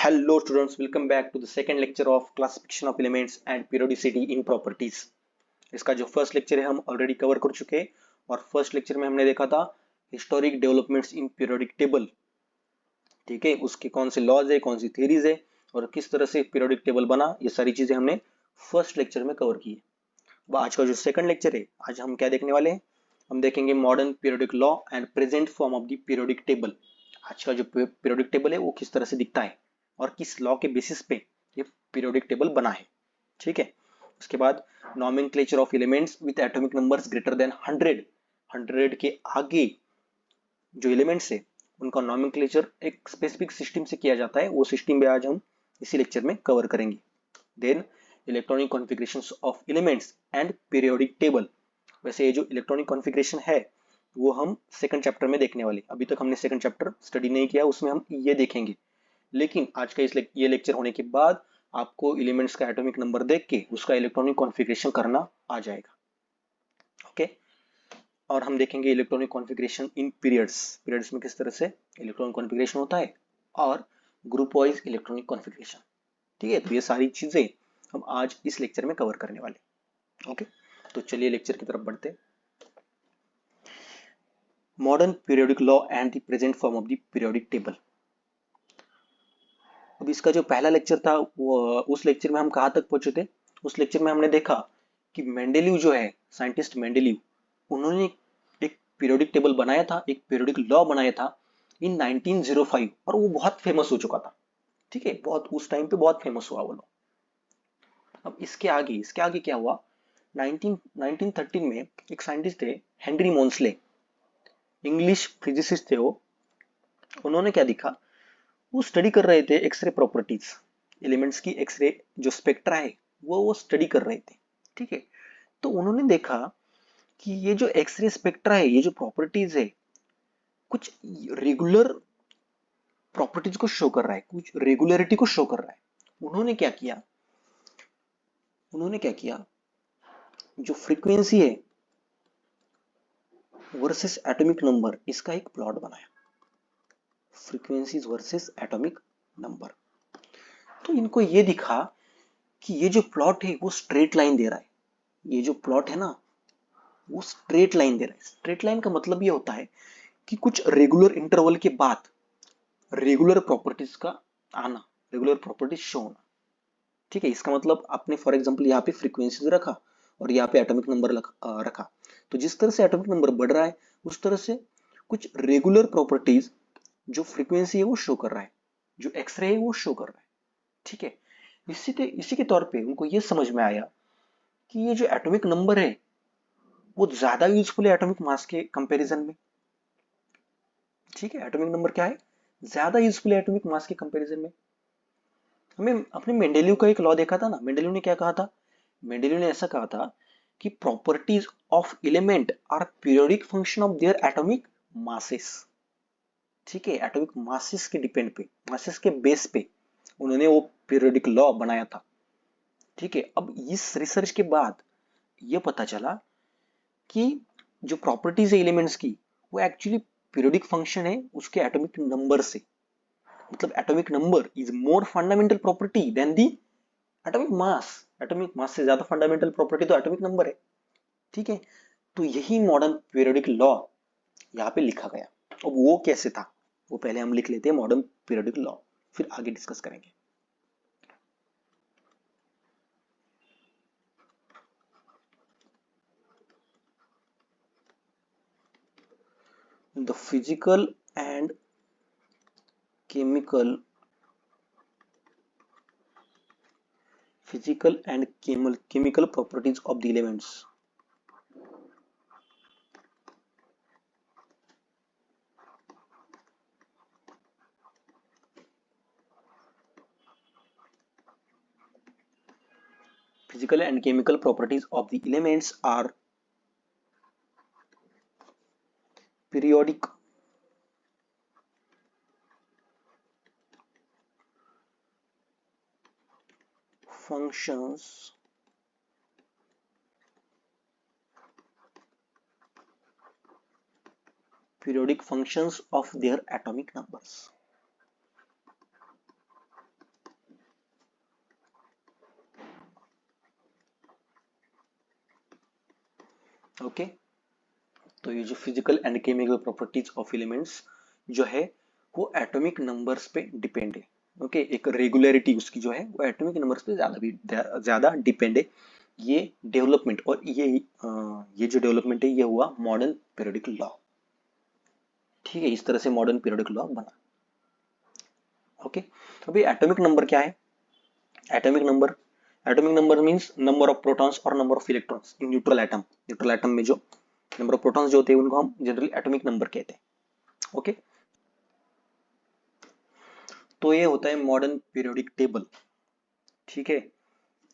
Hello students, welcome back to the second lecture of classification of elements and periodicity in properties। इसका जो first lecture है हम already cover कर चुके हैं और फर्स्ट लेक्चर में हमने देखा था historic developments in periodic table. ठीक है, उसके कौन से लॉज है, कौन सी थ्योरीज है और किस तरह से पीरियोडिक टेबल बना, ये सारी चीजें हमने फर्स्ट लेक्चर में कवर की है। अब आज का जो सेकंड लेक्चर है, आज हम क्या देखने वाले हैं, हम देखेंगे modern periodic law and present form of the periodic table. आज का जो पीरियोडिक टेबल है वो किस तरह से दिखता है और किस लॉ के बेसिस पे ये पीरियोडिक टेबल बना है। ठीक है, उसके बाद nomenclature of elements with atomic numbers greater than 100 के आगे जो एलिमेंट्स है उनका नॉमेनक्लेचर एक स्पेसिफिक सिस्टम से किया जाता है, वो सिस्टम भी आज हम इसी लेक्चर में कवर करेंगे। Then electronic configurations of elements and periodic table. वैसे ये जो इलेक्ट्रॉनिक कॉन्फ़िगरेशन है वो हम सेकंड चैप्टर में देखने वाले, अभी तक हमने सेकंड चैप्टर स्टडी नहीं किया, उसमें हम ये देखेंगे। लेकिन आज का ये लेक्चर होने के बाद आपको एलिमेंट्स का एटॉमिक नंबर देख के उसका इलेक्ट्रॉनिक कॉन्फ़िगरेशन करना आ जाएगा। ओके, और हम देखेंगे इलेक्ट्रॉनिक कॉन्फ़िगरेशन इन पीरियड्स में किस तरह से इलेक्ट्रॉनिक कॉन्फ़िगरेशन होता है और ग्रुप वाइज इलेक्ट्रॉनिक कॉन्फ़िगरेशन। ठीक है, तो ये सारी चीजें हम आज इस लेक्चर में कवर करने वाले। ओके, तो चलिए लेक्चर की तरफ बढ़ते। Modern periodic law and the present form of the periodic table. अब इसका जो पहला लेक्चर था वो उस लेक्चर में हम कहाँ तक पहुंचे थे, उस लेक्चर में हमने देखा कि मेंडेलीव जो है, साइंटिस्ट मेंडेलीव, उन्होंने एक पीरियोडिक टेबल बनाया था, एक पीरियोडिक लॉ बनाया था इन 1905 और वो बहुत फेमस हो चुका था। ठीक है, बहुत उस टाइम पे बहुत फेमस हुआ वो लॉ। अब इसके आगे क्या हुआ, 1913 में एक साइंटिस्ट थे हेनरी मोन्सले, इंग्लिश फिजिसिस्ट थे वो। उन्होंने क्या दिखा, वो स्टडी कर रहे थे एक्सरे प्रॉपर्टीज, एलिमेंट्स की एक्सरे जो स्पेक्ट्रा है वो स्टडी कर रहे थे। ठीक है, तो उन्होंने देखा कि ये जो एक्सरे स्पेक्ट्रा है, ये जो प्रॉपर्टीज है, कुछ रेगुलर प्रॉपर्टीज को शो कर रहा है, कुछ रेगुलरिटी को शो कर रहा है। उन्होंने क्या किया, जो फ्रीक्वेंसी है वर्सेस एटॉमिक नंबर, इसका एक प्लॉट बनाया, फ्रीक्वेंसीज वर्सेस एटॉमिक नंबर। तो इनको ये दिखा कि ये जो प्लॉट है वो स्ट्रेट लाइन दे रहा है, ये जो प्लॉट है ना वो स्ट्रेट लाइन दे रहा है। स्ट्रेट लाइन का मतलब ये होता है कि कुछ रेगुलर इंटरवल के बाद रेगुलर प्रॉपर्टीज का आना, रेगुलर प्रॉपर्टीज शो होना। ठीक है, इसका मतलब आपने फॉर एग्जांपल यहाँ पे फ्रीक्वेंसीज रखा और यहाँ पे एटॉमिक नंबर रखा, तो जिस तरह से एटॉमिक नंबर बढ़ रहा है उस तरह से कुछ रेगुलर प्रॉपर्टीज जो फ्रीक्वेंसी है वो शो कर रहा है, जो एक्सरे है वो शो कर रहा है। ठीक है, इसी के तौर पे उनको ये समझ में आया कि ये जो एटॉमिक नंबर है वो ज्यादा यूजफुल है एटॉमिक मास के कंपैरिजन में। ठीक है, एटॉमिक नंबर क्या है, ज्यादा यूजफुल है एटॉमिक मास के कंपैरिजन में। हमें अपने मेंडेलीव का एक लॉ देखा था ना, मेंडेलीव ने क्या कहा था, मेंडेलीव ने ऐसा कहा था कि properties of element are periodic function of their atomic masses. ठीक है, एटॉमिक मासेस के डिपेंड पे, मासेस के बेस पे उन्होंने वो पीरियोडिक लॉ बनाया था। ठीक है, अब इस रिसर्च के बाद ये पता चला कि जो प्रॉपर्टीज है एलिमेंट्स की वो एक्चुअली पीरियोडिक फंक्शन है उसके एटॉमिक नंबर से। मतलब atomic number is more fundamental property than the atomic mass. Atomic mass से ज्यादा फंडामेंटल प्रॉपर्टी तो एटॉमिक नंबर है। ठीक है, तो यही मॉडर्न पीरियोडिक लॉ यहाँ पे लिखा गया। अब वो कैसे था वो पहले हम लिख लेते हैं, मॉडर्न पीरियोडिक लॉ, फिर आगे डिस्कस करेंगे। The and chemical chemical properties of the elements. Physical and chemical properties of the elements are periodic functions of their atomic numbers. Okay, तो ये जो physical and chemical properties of elements जो है वो atomic numbers पे depend है। Okay, एक regularity उसकी जो है वो एटॉमिक नंबर्स पे ज्यादा डिपेंड है। ये डेवलपमेंट और ये जो डेवलपमेंट है ये हुआ मॉडर्न पीरियोडिक लॉ। ठीक है, इस तरह से मॉडर्न पीरियोडिक लॉ बना। ओके, अभी एटॉमिक नंबर क्या है? Atomic number, atomic number means number of protons और number of electrons in neutral atom. Neutral atom में जो नंबर ऑफ प्रोटॉन्स जो होते हैं उनको हम जनरली एटॉमिक नंबर कहते हैं। ओके, तो ये होता है मॉडर्न पीरियोडिक टेबल। ठीक है,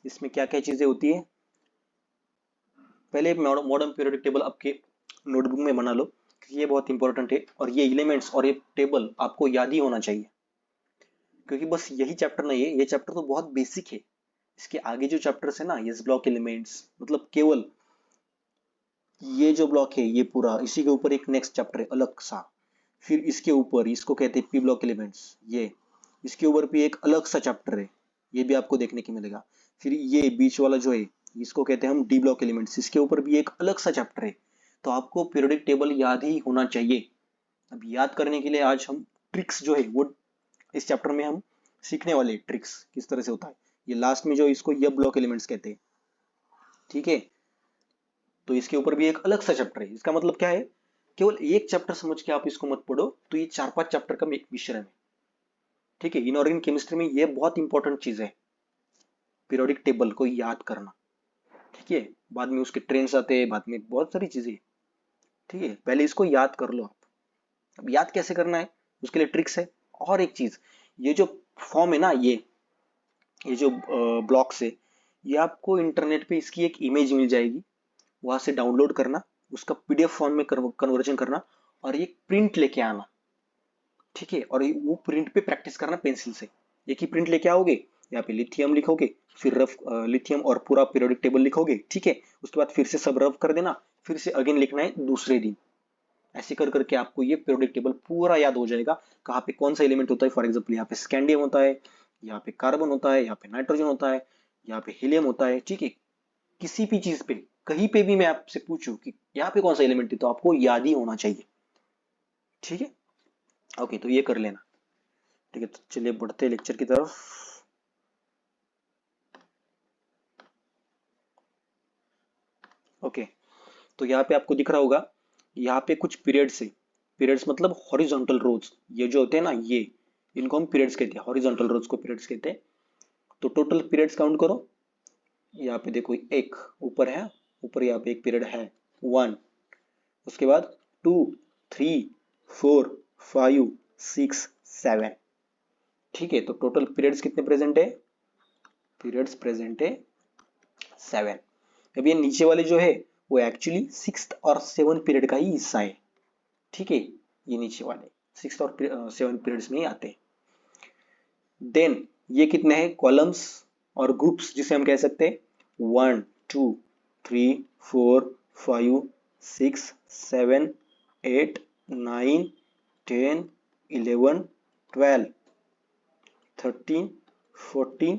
इसमें क्या क्या चीजें होती है? पहले मॉडर्न पीरियोडिक टेबल आपके नोटबुक में बना लो, क्योंकि ये बहुत इंपॉर्टेंट है और ये एलिमेंट्स और ये टेबल आपको याद ही होना चाहिए, क्योंकि बस यही चैप्टर नहीं है, ये चैप्टर तो बहुत बेसिक है। इसके आगे जो चैप्टर्स है ना, ये ब्लॉक एलिमेंट्स, मतलब केवल ये जो ब्लॉक है ये पूरा, इसी के ऊपर एक नेक्स्ट चैप्टर है अलग सा। फिर इसके ऊपर इसको कहते हैं पी ब्लॉक एलिमेंट्स, ये इसके ऊपर भी एक अलग सा चैप्टर है, ये भी आपको देखने को मिलेगा। फिर ये बीच वाला जो है इसको कहते हैं हम डी ब्लॉक एलिमेंट्स, इसके ऊपर भी एक अलग सा चैप्टर है। तो आपको पीरियोडिक टेबल याद ही होना चाहिए। अब याद करने के लिए आज हम ट्रिक्स जो है वो इस चैप्टर में हम सीखने वाले, ट्रिक्स किस तरह से होता है। ये लास्ट में जो इसको ये ब्लॉक एलिमेंट्स कहते हैं। ठीक है, तो इसके ऊपर भी एक अलग सा चैप्टर है। इसका मतलब क्या है? केवल एक चैप्टर समझ के आप इसको मत पढ़ो, तो ये 4-5 चैप्टर का एक मिश्रण है। ठीक है, इनऑर्गेनिक केमिस्ट्री में ये बहुत इंपॉर्टेंट चीज है, पीरियोडिक टेबल को याद करना। ठीक है, बाद में उसके ट्रेंड्स आते हैं, बाद में बहुत सारी चीजें। ठीक है, पहले इसको याद कर लो आप। अब याद कैसे करना है उसके लिए ट्रिक्स है। और एक चीज, ये जो फॉर्म है ना, ये जो ब्लॉक्स है, ये आपको इंटरनेट पे इसकी एक इमेज मिल जाएगी, वहां से डाउनलोड करना, उसका पीडीएफ फॉर्म में कन्वर्जन करना और ये प्रिंट लेके आना। ठीक है, और वो प्रिंट पे प्रैक्टिस करना पेंसिल से। एक ही प्रिंट लेके आओगे, यहाँ पे लिथियम लिखोगे, फिर रफ लिथियम और पूरा पीरियोडिक टेबल लिखोगे। ठीक है, उसके बाद फिर से सब रफ कर देना, फिर से अगेन लिखना है दूसरे दिन। ऐसे कर करके आपको ये पीरियोडिक टेबल पूरा याद हो जाएगा, कहाँ पे कौन सा एलिमेंट होता है। फॉर एग्जाम्पल यहाँ पे स्कैंडियम होता है, यहाँ पे कार्बन होता है, यहाँ पे नाइट्रोजन होता है, यहाँ पे हीलियम होता है। ठीक है, किसी भी चीज पे कहीं पे भी मैं आपसे पूछूं कि यहाँ पे कौन सा एलिमेंट है, तो आपको याद ही होना चाहिए। ठीक है, ओके, तो ये कर लेना। ठीक है, तो चलिए बढ़ते लेक्चर की तरफ। ओके, तो यहाँ पे आपको दिख रहा होगा, यहाँ पे कुछ पीरियड्स है। पीरियड्स मतलब हॉरिजॉन्टल रोज, ये जो होते हैं ना, ये इनको हम पीरियड्स कहते हैं, हॉरिजॉन्टल रोज को पीरियड्स कहते हैं। तो टोटल पीरियड्स काउंट करो। यहाँ पे देखो एक ऊपर है, ऊपर यहाँ पे एक पीरियड है 1, उसके बाद 2, 3, 4, 5, 6, 7। ठीक है, तो टोटल पीरियड्स कितने प्रेजेंट है? पीरियड्स प्रेजेंट है 7। अब ये नीचे वाले जो है वो एक्चुअली 6th और 7th पीरियड का ही हिस्सा है। ठीक है, ये नीचे वाले 6th और 7th पीरियड्स में ही आते हैं। देन ये कितने हैं कॉलम्स और ग्रुप्स, जिसे हम कह सकते हैं 1, 2, 3, 4, 5, 6, 7, 8, 9, 10, 11, 12, 13, 14,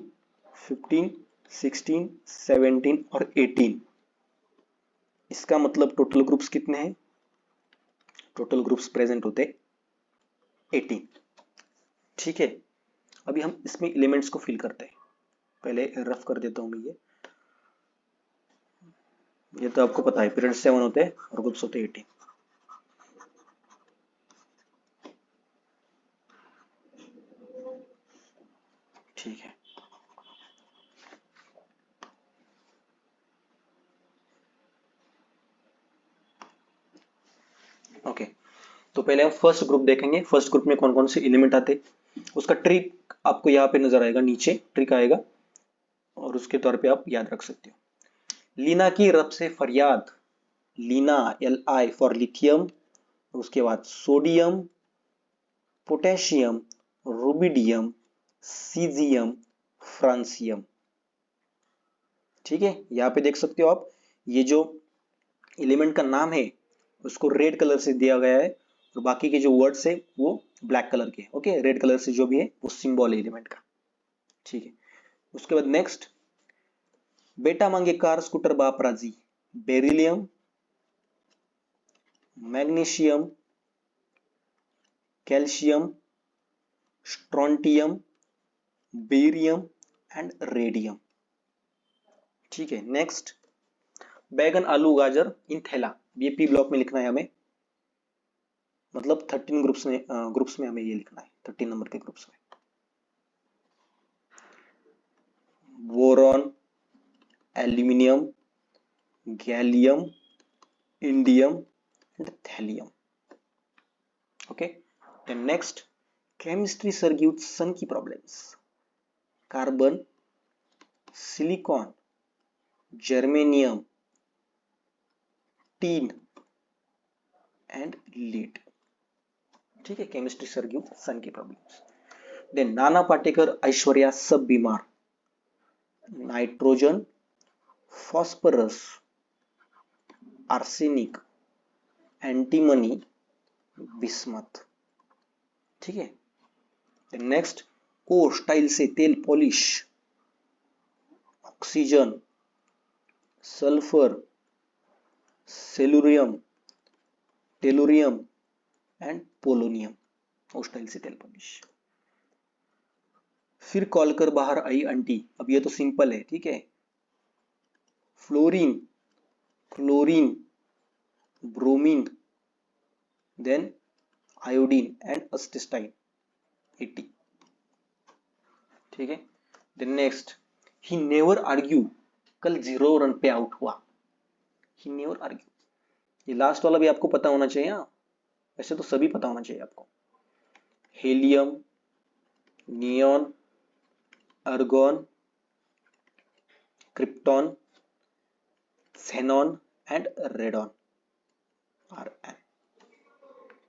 15, 16, 17 और 18। इसका मतलब टोटल ग्रुप्स कितने हैं? टोटल ग्रुप्स प्रेजेंट होते 18। ठीक है, अभी हम इसमें एलिमेंट्स को फिल करते हैं। पहले रफ कर देता हूं मैं ये तो आपको पता है, पीरियड 7 होते हैं और ग्रुप्स होते 18। ठीक है, ओके, तो पहले हम फर्स्ट ग्रुप देखेंगे। फर्स्ट ग्रुप में कौन कौन से एलिमेंट आते, उसका ट्रिक आपको यहाँ पे नजर आएगा, नीचे ट्रिक आएगा और उसके तौर पे आप याद रख सकते हो। लीना की रब से फरियाद, लीना, Li फॉर लिथियम, उसके बाद sodium, potassium, rubidium, caesium, francium. ठीक है, यहाँ पे देख सकते हो आप, ये जो एलिमेंट का नाम है उसको रेड कलर से दिया गया है और बाकी के जो वर्ड्स है वो ब्लैक कलर के। ओके, रेड कलर से जो भी है वो सिंबल है एलिमेंट का। ठीक है, उसके बाद नेक्स्ट, बेटा मांगे कार स्कूटर बाप राजी, beryllium, magnesium, calcium, strontium, barium and radium. ठीक है, नेक्स्ट बैगन, आलू, गाजर इन थैला, ये पी ब्लॉक में लिखना है हमें, मतलब 13 ग्रुप्स में हमें ये लिखना है, 13 नंबर के ग्रुप्स में। Boron, aluminium, gallium, indium and thallium. Okay, then next chemistry sir gives son की problems, carbon, silicon, germanium, tin and lead. ठीक है, केमिस्ट्री सर गिव्स सन की प्रॉब्लम्स। देन नाना पाटेकर, ऐश्वर्या सब बीमार, nitrogen, phosphorus, arsenic, antimony, bismuth. ठीक है, next O style से तेल polish, oxygen, sulphur, selenium, tellurium and polonium, O style से तेल पॉलिश। फिर कॉल कर बाहर आई आंटी, अब ये तो सिंपल है, ठीक है, fluorine, chlorine, bromine, then iodine and astatine 80। ठीक है, then next he never argue, कल 0 रन पे आउट हुआ, ही नेवर आर्ग्यू। ये लास्ट वाला भी आपको पता होना चाहिए, वैसे तो सभी पता होना चाहिए आपको। Helium, neon, argon, krypton, xenon and radon, Rn।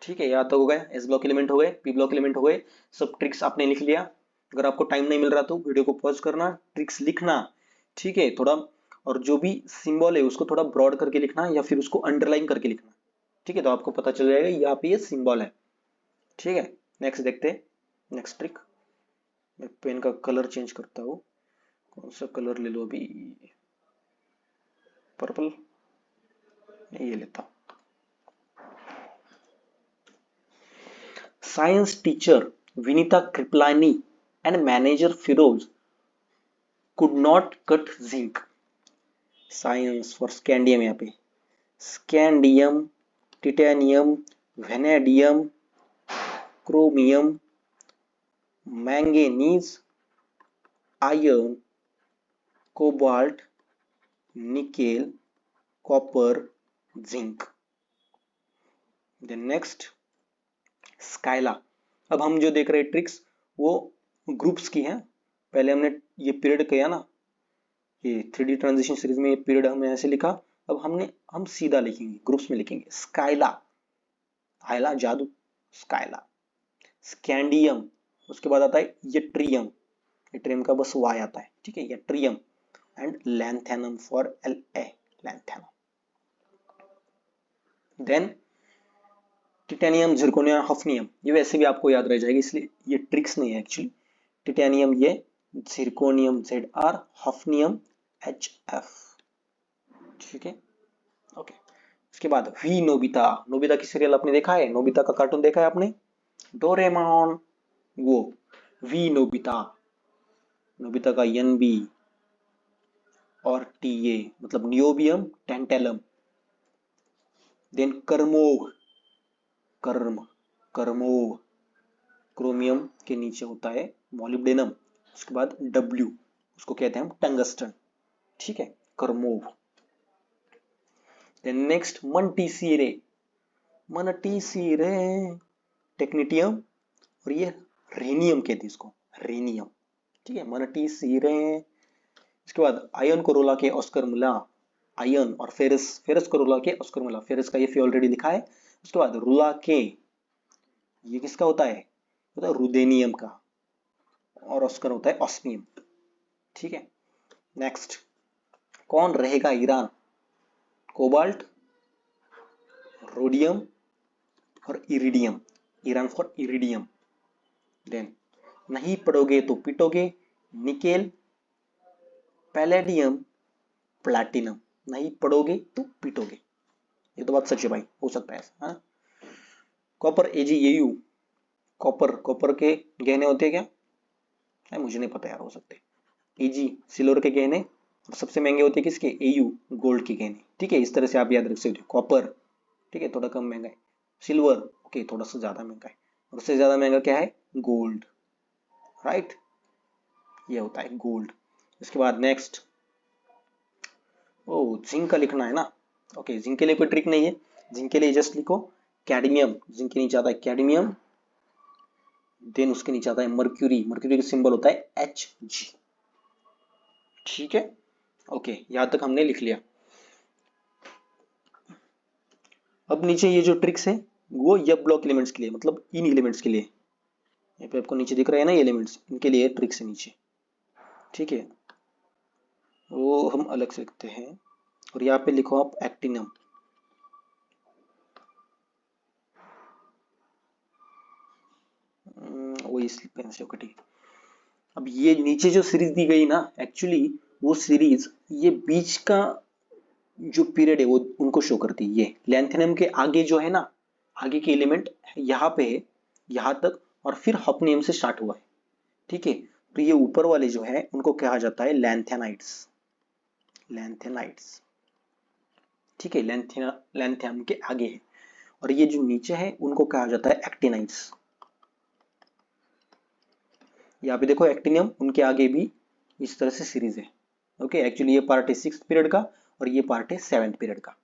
ठीक है, यहाँ तक हो गए, एस ब्लॉक एलिमेंट हो गए, पी ब्लॉक एलिमेंट हो गए, सब ट्रिक्स आपने लिख लिया। अगर आपको टाइम नहीं मिल रहा तो वीडियो को पॉज करना, ट्रिक्स लिखना, ठीक है, थोड़ा, और जो भी सिंबल है उसको थोड़ा ब्रॉड करके लिखना या फिर उसको अंडरलाइन करके लिखना। ठीक है, तो आपको पता चल जाएगा यहाँ पे ये सिंबल है। ठीक है, नेक्स्ट देखते हैं, नेक्स्ट ट्रिक। मैं पेन का कलर चेंज करता हूँ, कौन सा कलर ले लो अभी, पर्पल, ये लेता हूँ। Science teacher Vinita Kriplani and manager Firoz could not cut zinc. Science for scandium यहाँ पे, scandium, titanium, vanadium, chromium, manganese, iron, cobalt, nickel, copper, zinc. Then next Scylla. अब हम जो देख रहे हैं ट्रिक्स वो ग्रुप्स की हैं, पहले हमने ये पीरियड किया ना, ये 3D ट्रांजिशन सीरीज में ये पीरियड हमने ऐसे लिखा, अब हम सीधा लिखेंगे, ग्रुप्स में लिखेंगे। स्काइला, आयला जादू, स्काइला, स्कैंडियम, उसके बाद आता है यट्रियम, यट्रियम का बस वाई आता है, ठीक है, yttrium and lanthanum for LA, lanthanum. Then titanium, zirconium, hafnium, ये वैसे भी आपको याद रह जाएगी, इसलिए ये ट्रिक्स नहीं है एक्चुअली। टिटेनियम ये, जिरकोनियम ZR, हफनियम HF। ठीक है, ओके। उसके बाद वी नोबिता, नोबिता की सीरियल आपने देखा है, नोबिता का कार्टून देखा है आपने, डोरेमोन, वो वी नोबिता, नोबिता का NB और TA मतलब नियोबियम टेंटेलम। देन कर्मोव, कर्मोव, क्रोमियम के नीचे होता है मॉलिब्डेनम, उसके बाद W, उसको कहते हैं हम टंगस्टन। ठीक है, कर्मोव। देन नेक्स्ट मनटीसीरे, मनटीसीरे, टेक्निटियम, और ये रेनियम कहते हैं इसको, रेनियम। ठीक है, मनटीसीरे। इसके बाद आयन को रुला के ऑस्कर मुला, आयन और फेरस, फेरस को रुला के ऑस्कर मुला, फेरस का ये फी ऑलरेडी लिखा है। उसके बाद रुला के, ये किसका होता है रुदेनियम का, और ऑस्कर होता है ऑस्मियम। ठीक है, नेक्स्ट कौन रहेगा ईरान, कोबाल्ट, रोडियम और iridium, Iran for iridium. Then नहीं पढ़ोगे तो पिटोगे, निकेल, पैलेडियम, प्लैटिनम, नहीं पढ़ोगे तो पिटोगे। ये तो बात सच है भाई, हो सकता है ऐसा। हाँ, कॉपर AgAu, कॉपर के गहने होते हैं क्या? है, मुझे नहीं पता यार, हो सकते। Ag सिल्वर के गहने, और सबसे महंगे होते हैं किसके? Au गोल्ड के गहने। ठीक है, इस तरह से आप याद रख सकते हो। कॉपर, ठीक है, थोड़ा कम महंगा है। सिल्वर, ओके, थोड़ा सा ज्यादा महंगा है। और उससे ज्यादा महंगा क्या है? गोल्ड, राइट, ये होता है गोल्ड। इसके बाद नेक्स्ट, ओ जिंक का लिखना है ना। ओके, जिंक के लिए कोई ट्रिक नहीं है, जिंक के लिए जस्ट लिखो कैडमियम। जिंक के नीचे आता है कैडमियम, देन उसके नीचे आता है मर्क्यूरी। मर्क्यूरी का सिंबल होता है Hg। ठीक है, ओके, यहां तक हमने लिख लिया। अब नीचे ये जो ट्रिक्स है वो ये ब्लॉक एलिमेंट्स के लिए, मतलब इन एलिमेंट्स के लिए, यहाँ पे आपको नीचे दिख रहा है ना ये एलिमेंट्स, इनके लिए ट्रिक्स है नीचे। ठीक है, वो हम अलग से लिखते हैं। और यहाँ पे लिखो आप एक्टिनम। वो इस पेन से कटी। अब ये नीचे जो सीरीज दी गई ना, एक्चुअली वो सीरीज ये बीच का जो पीरियड है वो उनको शो करती है। ये लेंथेनम के आगे जो है ना, आगे के एलिमेंट यहाँ पे है, यहाँ तक, और फिर हफनियम से स्टार्ट हुआ है। ठीक है, तो ये ऊपर वाले जो है उनको कहा जाता है लैंथेनाइड्स। लैंथेनाइड्स, ठीक है, लैंथेनम के आगे है। और ये जो नीचे है उनको कहा जाता है एक्टिनाइड्स। यहाँ पे देखो एक्टिनियम, उनके आगे भी इस तरह से सीरीज है। ओके, एक्चुअली ये पार्ट है 6th पीरियड का और ये पार्ट है 7th पीरियड का।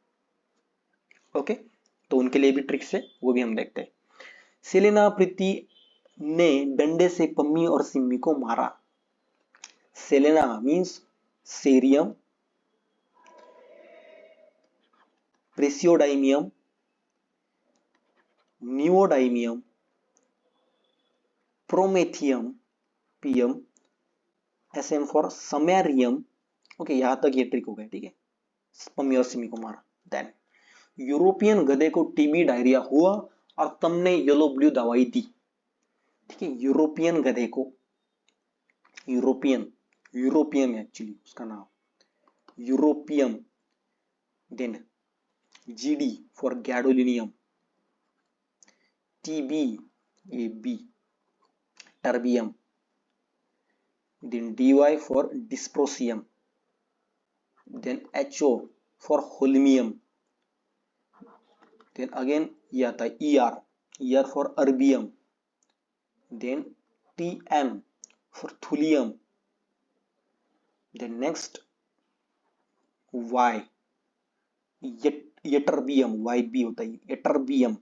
ओके, तो उनके लिए भी ट्रिक्स है, वो भी हम देखते हैं। सेलेना प्रीति ने डंडे से पम्मी और सिम्मी को मारा। Selena means cerium, praseodymium, neodymium, promethium, PM, SM for samarium. Okay, यहां तक ये ट्रिक हो गया। ठीक है, पम्मी और सिम्मी को मारा। देन यूरोपियन गधे को टीबी डायरिया हुआ और तुमने येलो ब्लू दवाई दी। ठीक है, यूरोपियन गधे को, यूरोपियन, यूरोपियन एक्चुअली उसका नाम, europium. Then GD for gadolinium, TB ये B, terbium. Then DY for dysprosium, then HO for holmium. Then again ये आता है ER for erbium. Then TM for thulium. Then next Y, ytterbium, YB होता है ytterbium.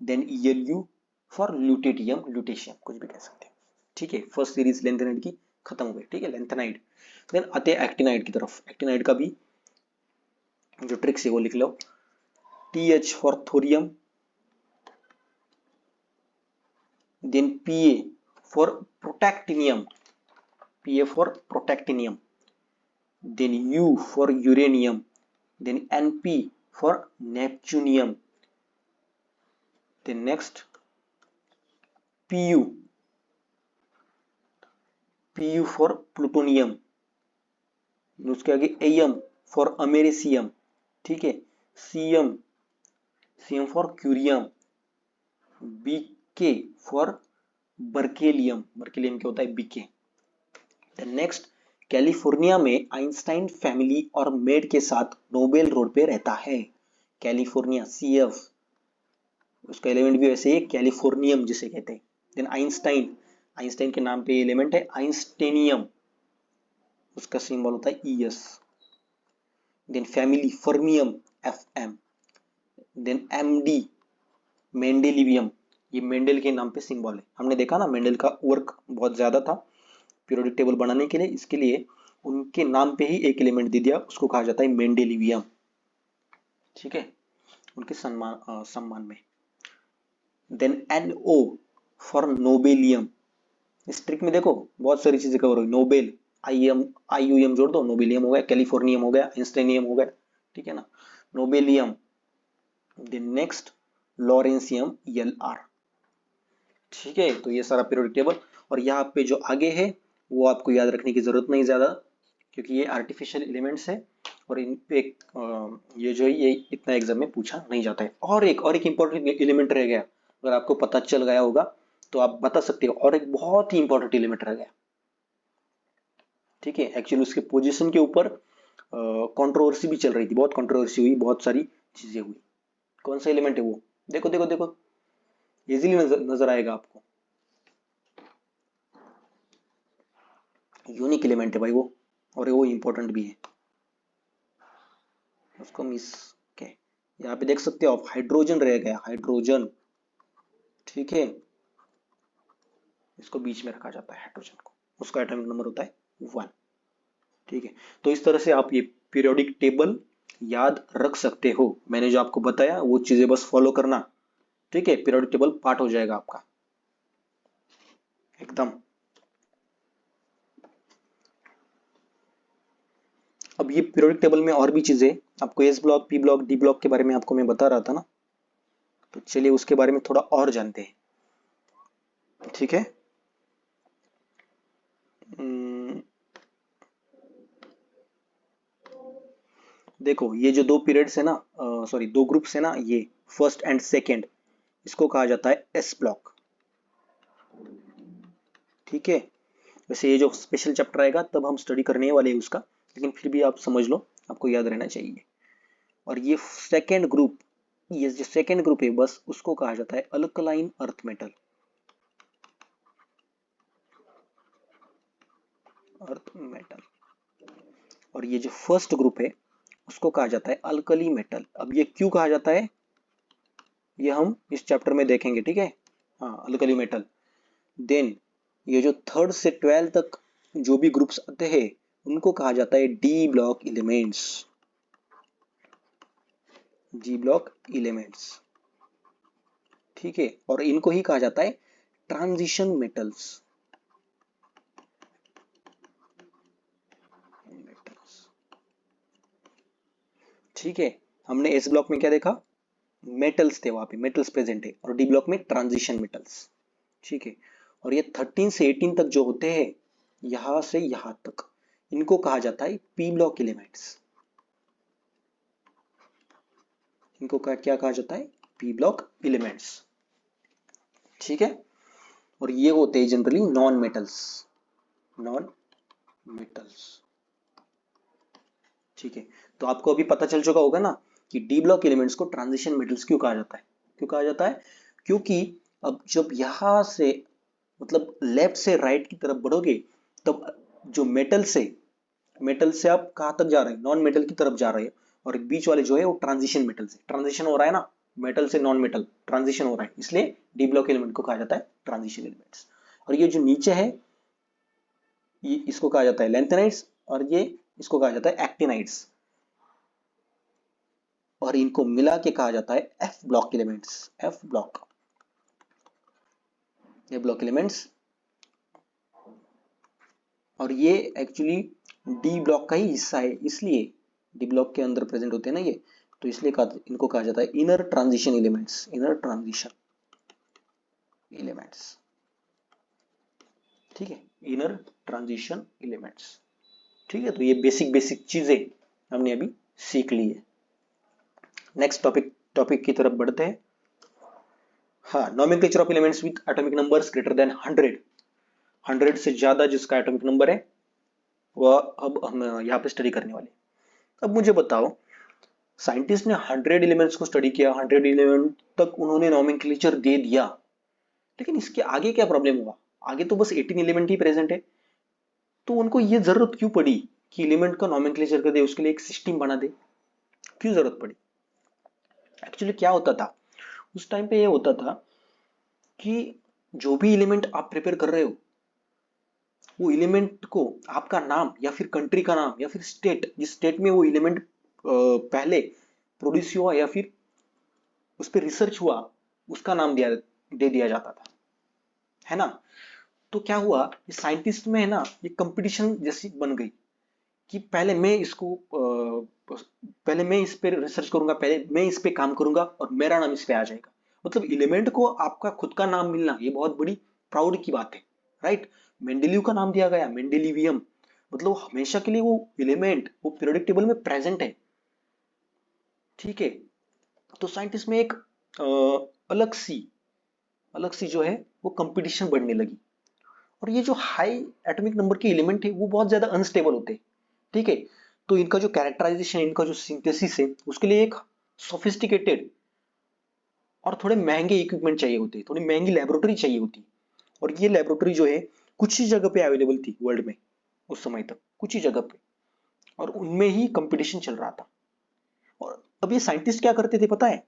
Then LU for lutetium, lutetium, कुछ भी कह सकते हैं। ठीक है, फर्स्ट सीरीज लेंथेनाइड की खत्म हो गई। ठीक है, लेंथेनाइड। देन आते हैं एक्टिनाइड की तरफ। एक्टिनाइड का भी जो ट्रिक्स है वो लिख लो। TH for thorium, then PA for protactinium, PA for protactinium. Then U for uranium, then NP for neptunium. Then next PU for plutonium. उसके आगे AM फॉर अमेरिसियम। ठीक है, CM for curium, BK for berkelium, berkelium क्या होता है? BK। Next, California में Einstein family और med के साथ नोबेल रोड पे रहता है। कैलिफोर्निया, CF, उसका एलिमेंट भी वैसे ही कैलिफोर्नियम जिसे कहते हैं। देन आइंस्टाइन, आइंस्टाइन के नाम पे एलिमेंट है आइंस्टेनियम, उसका सिंबल होता है ES। Then family, fermium, FM। Then MD, mendelevium, ये मेंडल के नाम पे सिंबल है। हमने देखा ना मेंडल का वर्क बहुत ज्यादा था पीरियोडिक टेबल बनाने के लिए, इसके लिए उनके नाम पे ही एक एलिमेंट दे दिया, उसको कहा जाता है मेंडेलिवियम। ठीक है, उनके सम्मान में। Then NO for nobelium. इस ट्रिक में देखो बहुत सारी चीजें कवर हुई। नोबेल, IUM जोड़ दो, नोबेलियम हो गया, कैलिफोर्नियम हो गया, आइंस्टाइनियम हो गया। ठीक है ना, nobelium. Then next lawrencium, LR। ठीक है, तो ये सारा पीरियोडिक टेबल। और यहाँ पे जो आगे है वो आपको याद रखने की जरूरत नहीं ज्यादा, क्योंकि ये आर्टिफिशियल एलिमेंट्स है और इन पे ये जो है ये इतना एग्जाम में पूछा नहीं जाता है। और एक इंपॉर्टेंट एलिमेंट रह गया, अगर आपको पता चल गया होगा तो आप बता सकते हो, और एक बहुत ही इंपॉर्टेंट एलिमेंट रह गया। ठीक है, एक्चुअली उसके पोजीशन के ऊपर कंट्रोवर्सी भी चल रही थी, बहुत कंट्रोवर्सी हुई, बहुत सारी चीजें हुई। कौन सा एलिमेंट है वो? देखो देखो देखो, इजीली नजर आएगा आपको। यूनिक एलिमेंट है भाई वो, और वो इंपॉर्टेंट भी है। उसको मिस के यहाँ पे देख सकते हो आप, हाइड्रोजन रह गया, हाइड्रोजन। ठीक है, इसको बीच में रखा जाता है हाइड्रोजन को, उसका एटॉमिक नंबर होता है 1। ठीक है, तो इस तरह से आप ये पीरियोडिक टेबल याद रख सकते हो। मैंने जो आपको बताया वो चीजें बस फॉलो करना। ठीक है, पीरियोडिक टेबल पार्ट हो जाएगा आपका एकदम। अब ये पीरियोडिक टेबल में और भी चीजें, आपको S block, P block, D block के बारे में आपको मैं बता रहा था ना, तो चलिए उसके बारे में थोड़ा और जानते हैं। ठीक है, देखो ये जो दो पीरियड्स है ना, सॉरी दो ग्रुप्स है ना, ये फर्स्ट एंड सेकेंड, इसको कहा जाता है एस ब्लॉक। ठीक है, वैसे ये जो स्पेशल चैप्टर आएगा तब हम स्टडी करने वाले हैं उसका, लेकिन फिर भी आप समझ लो, आपको याद रहना चाहिए। और ये सेकेंड ग्रुप, ये जो सेकेंड ग्रुप है बस उसको कहा जाता है alkaline earth metal. Earth metal. और ये जो फर्स्ट ग्रुप है उसको कहा जाता है अल्कली मेटल। अब ये क्यों कहा जाता है ये हम इस चैप्टर में देखेंगे। ठीक है, हाँ अल्कली मेटल। देन ये जो थर्ड से 12 तक जो भी ग्रुप्स आते हैं उनको कहा जाता है D block elements. D block elements. ठीक है, और इनको ही कहा जाता है ट्रांजिशन मेटल्स। ठीक है, हमने एस ब्लॉक में क्या देखा, मेटल्स थे, वहां पे मेटल्स प्रेजेंट है, और डी ब्लॉक में ट्रांजिशन मेटल्स। ठीक है, और ये 13 से 18 तक जो होते हैं, यहां से यहां तक, इनको कहा जाता है पी ब्लॉक एलिमेंट्स। इनको क्या कहा जाता है, पी ब्लॉक एलिमेंट्स। ठीक है, और ये होते हैं generally non metals, non metals. ठीक है, तो आपको अभी पता चल चुका होगा ना कि डी ब्लॉक एलिमेंट्स को ट्रांजिशन मेटल्स क्यों कहा जाता है। क्यों कहा जाता है, क्योंकि अब जब यहां से मतलब लेफ्ट से राइट की तरफ बढ़ोगे तब जो मेटल से आप कहां तक जा रहे हैं, नॉन मेटल की तरफ जा रहे हैं, और बीच वाले जो है वो ट्रांजिशन मेटल से, ट्रांजिशन हो रहा है ना, मेटल से नॉन मेटल ट्रांजिशन हो रहा है, इसलिए डी ब्लॉक एलिमेंट को कहा जाता है ट्रांजिशन एलिमेंट्स। और ये जो नीचे है ये इसको कहा जाता है लैंथेनाइड्स, और ये इसको कहा जाता है एक्टिनाइड्स, और इनको मिला के कहा जाता है F block elements. F block, ये ब्लॉक एलिमेंट्स, और ये एक्चुअली डी ब्लॉक का ही हिस्सा है, इसलिए डी ब्लॉक के अंदर प्रेजेंट होते हैं ना ये, तो इसलिए इनको कहा जाता है inner transition elements. Inner transition elements. ठीक है, इनर ट्रांजिशन एलिमेंट्स। ठीक है, तो ये बेसिक बेसिक चीजें हमने अभी सीख ली है। नेक्स्ट टॉपिक की तरफ बढ़ते हैं। हाँ, nomenclature of elements with atomic numbers greater than 100 से ज्यादा जिसका एटॉमिक नंबर है वह अब हम यहाँ पे स्टडी करने वाले। अब मुझे बताओ, साइंटिस्ट ने 100 एलिमेंट्स को स्टडी किया, 100 एलिमेंट तक उन्होंने नोमेनक्लेचर दे दिया, लेकिन इसके आगे क्या प्रॉब्लम हुआ? आगे तो बस 18 एलिमेंट ही प्रेजेंट है, तो उनको ये जरूरत क्यों पड़ी कि एलिमेंट का नोमेनक्लेचर कर दे, उसके लिए एक सिस्टम बना दे? क्यों जरूरत पड़ी? एक्चुअली क्या होता था उस टाइम पे, ये होता था कि जो भी एलिमेंट आप प्रिपेयर कर रहे हो वो एलिमेंट को आपका नाम या फिर कंट्री का नाम या फिर स्टेट, जिस स्टेट में वो एलिमेंट पहले प्रोड्यूस हुआ या फिर उस पर रिसर्च हुआ, उसका नाम दे दिया जाता था, है ना। तो क्या हुआ, ये साइंटिस्ट में है ना ये कंपटीशन जैसी बन गई कि पहले मैं इस पे रिसर्च करूंगा, पहले मैं इस पे काम करूंगा और मेरा नाम इस पे आ जाएगा। मतलब एलिमेंट को आपका खुद का नाम मिलना ये बहुत बड़ी प्राउड की बात है, राइट। मेंडेलीव का नाम दिया गया, मेंडेलिवियम, मतलब हमेशा के लिए वो एलिमेंट वो पीरियोडिक टेबल में प्रेजेंट है। ठीक है, तो साइंटिस्ट में एक अलग सी जो है वो कंपटीशन बढ़ने लगी। और ये जो हाई एटॉमिक नंबर के एलिमेंट है वो बहुत ज्यादा अनस्टेबल होते हैं। ठीक है, तो इनका जो कैरेक्टराइजेशन, इनका जो सिंथेसिस है उसके लिए एक सोफिस्टिकेटेड और थोड़े महंगे इक्विपमेंट चाहिए होते हैं, थोड़ी महंगी लेबोरेटरी चाहिए होती। और ये लेबोरेटरी जो है कुछ ही जगह पे अवेलेबल थी वर्ल्ड में उस समय तक, कुछ ही जगह पे, और उनमें ही कंपटीशन चल रहा था। और अब ये साइंटिस्ट क्या करते थे पता है,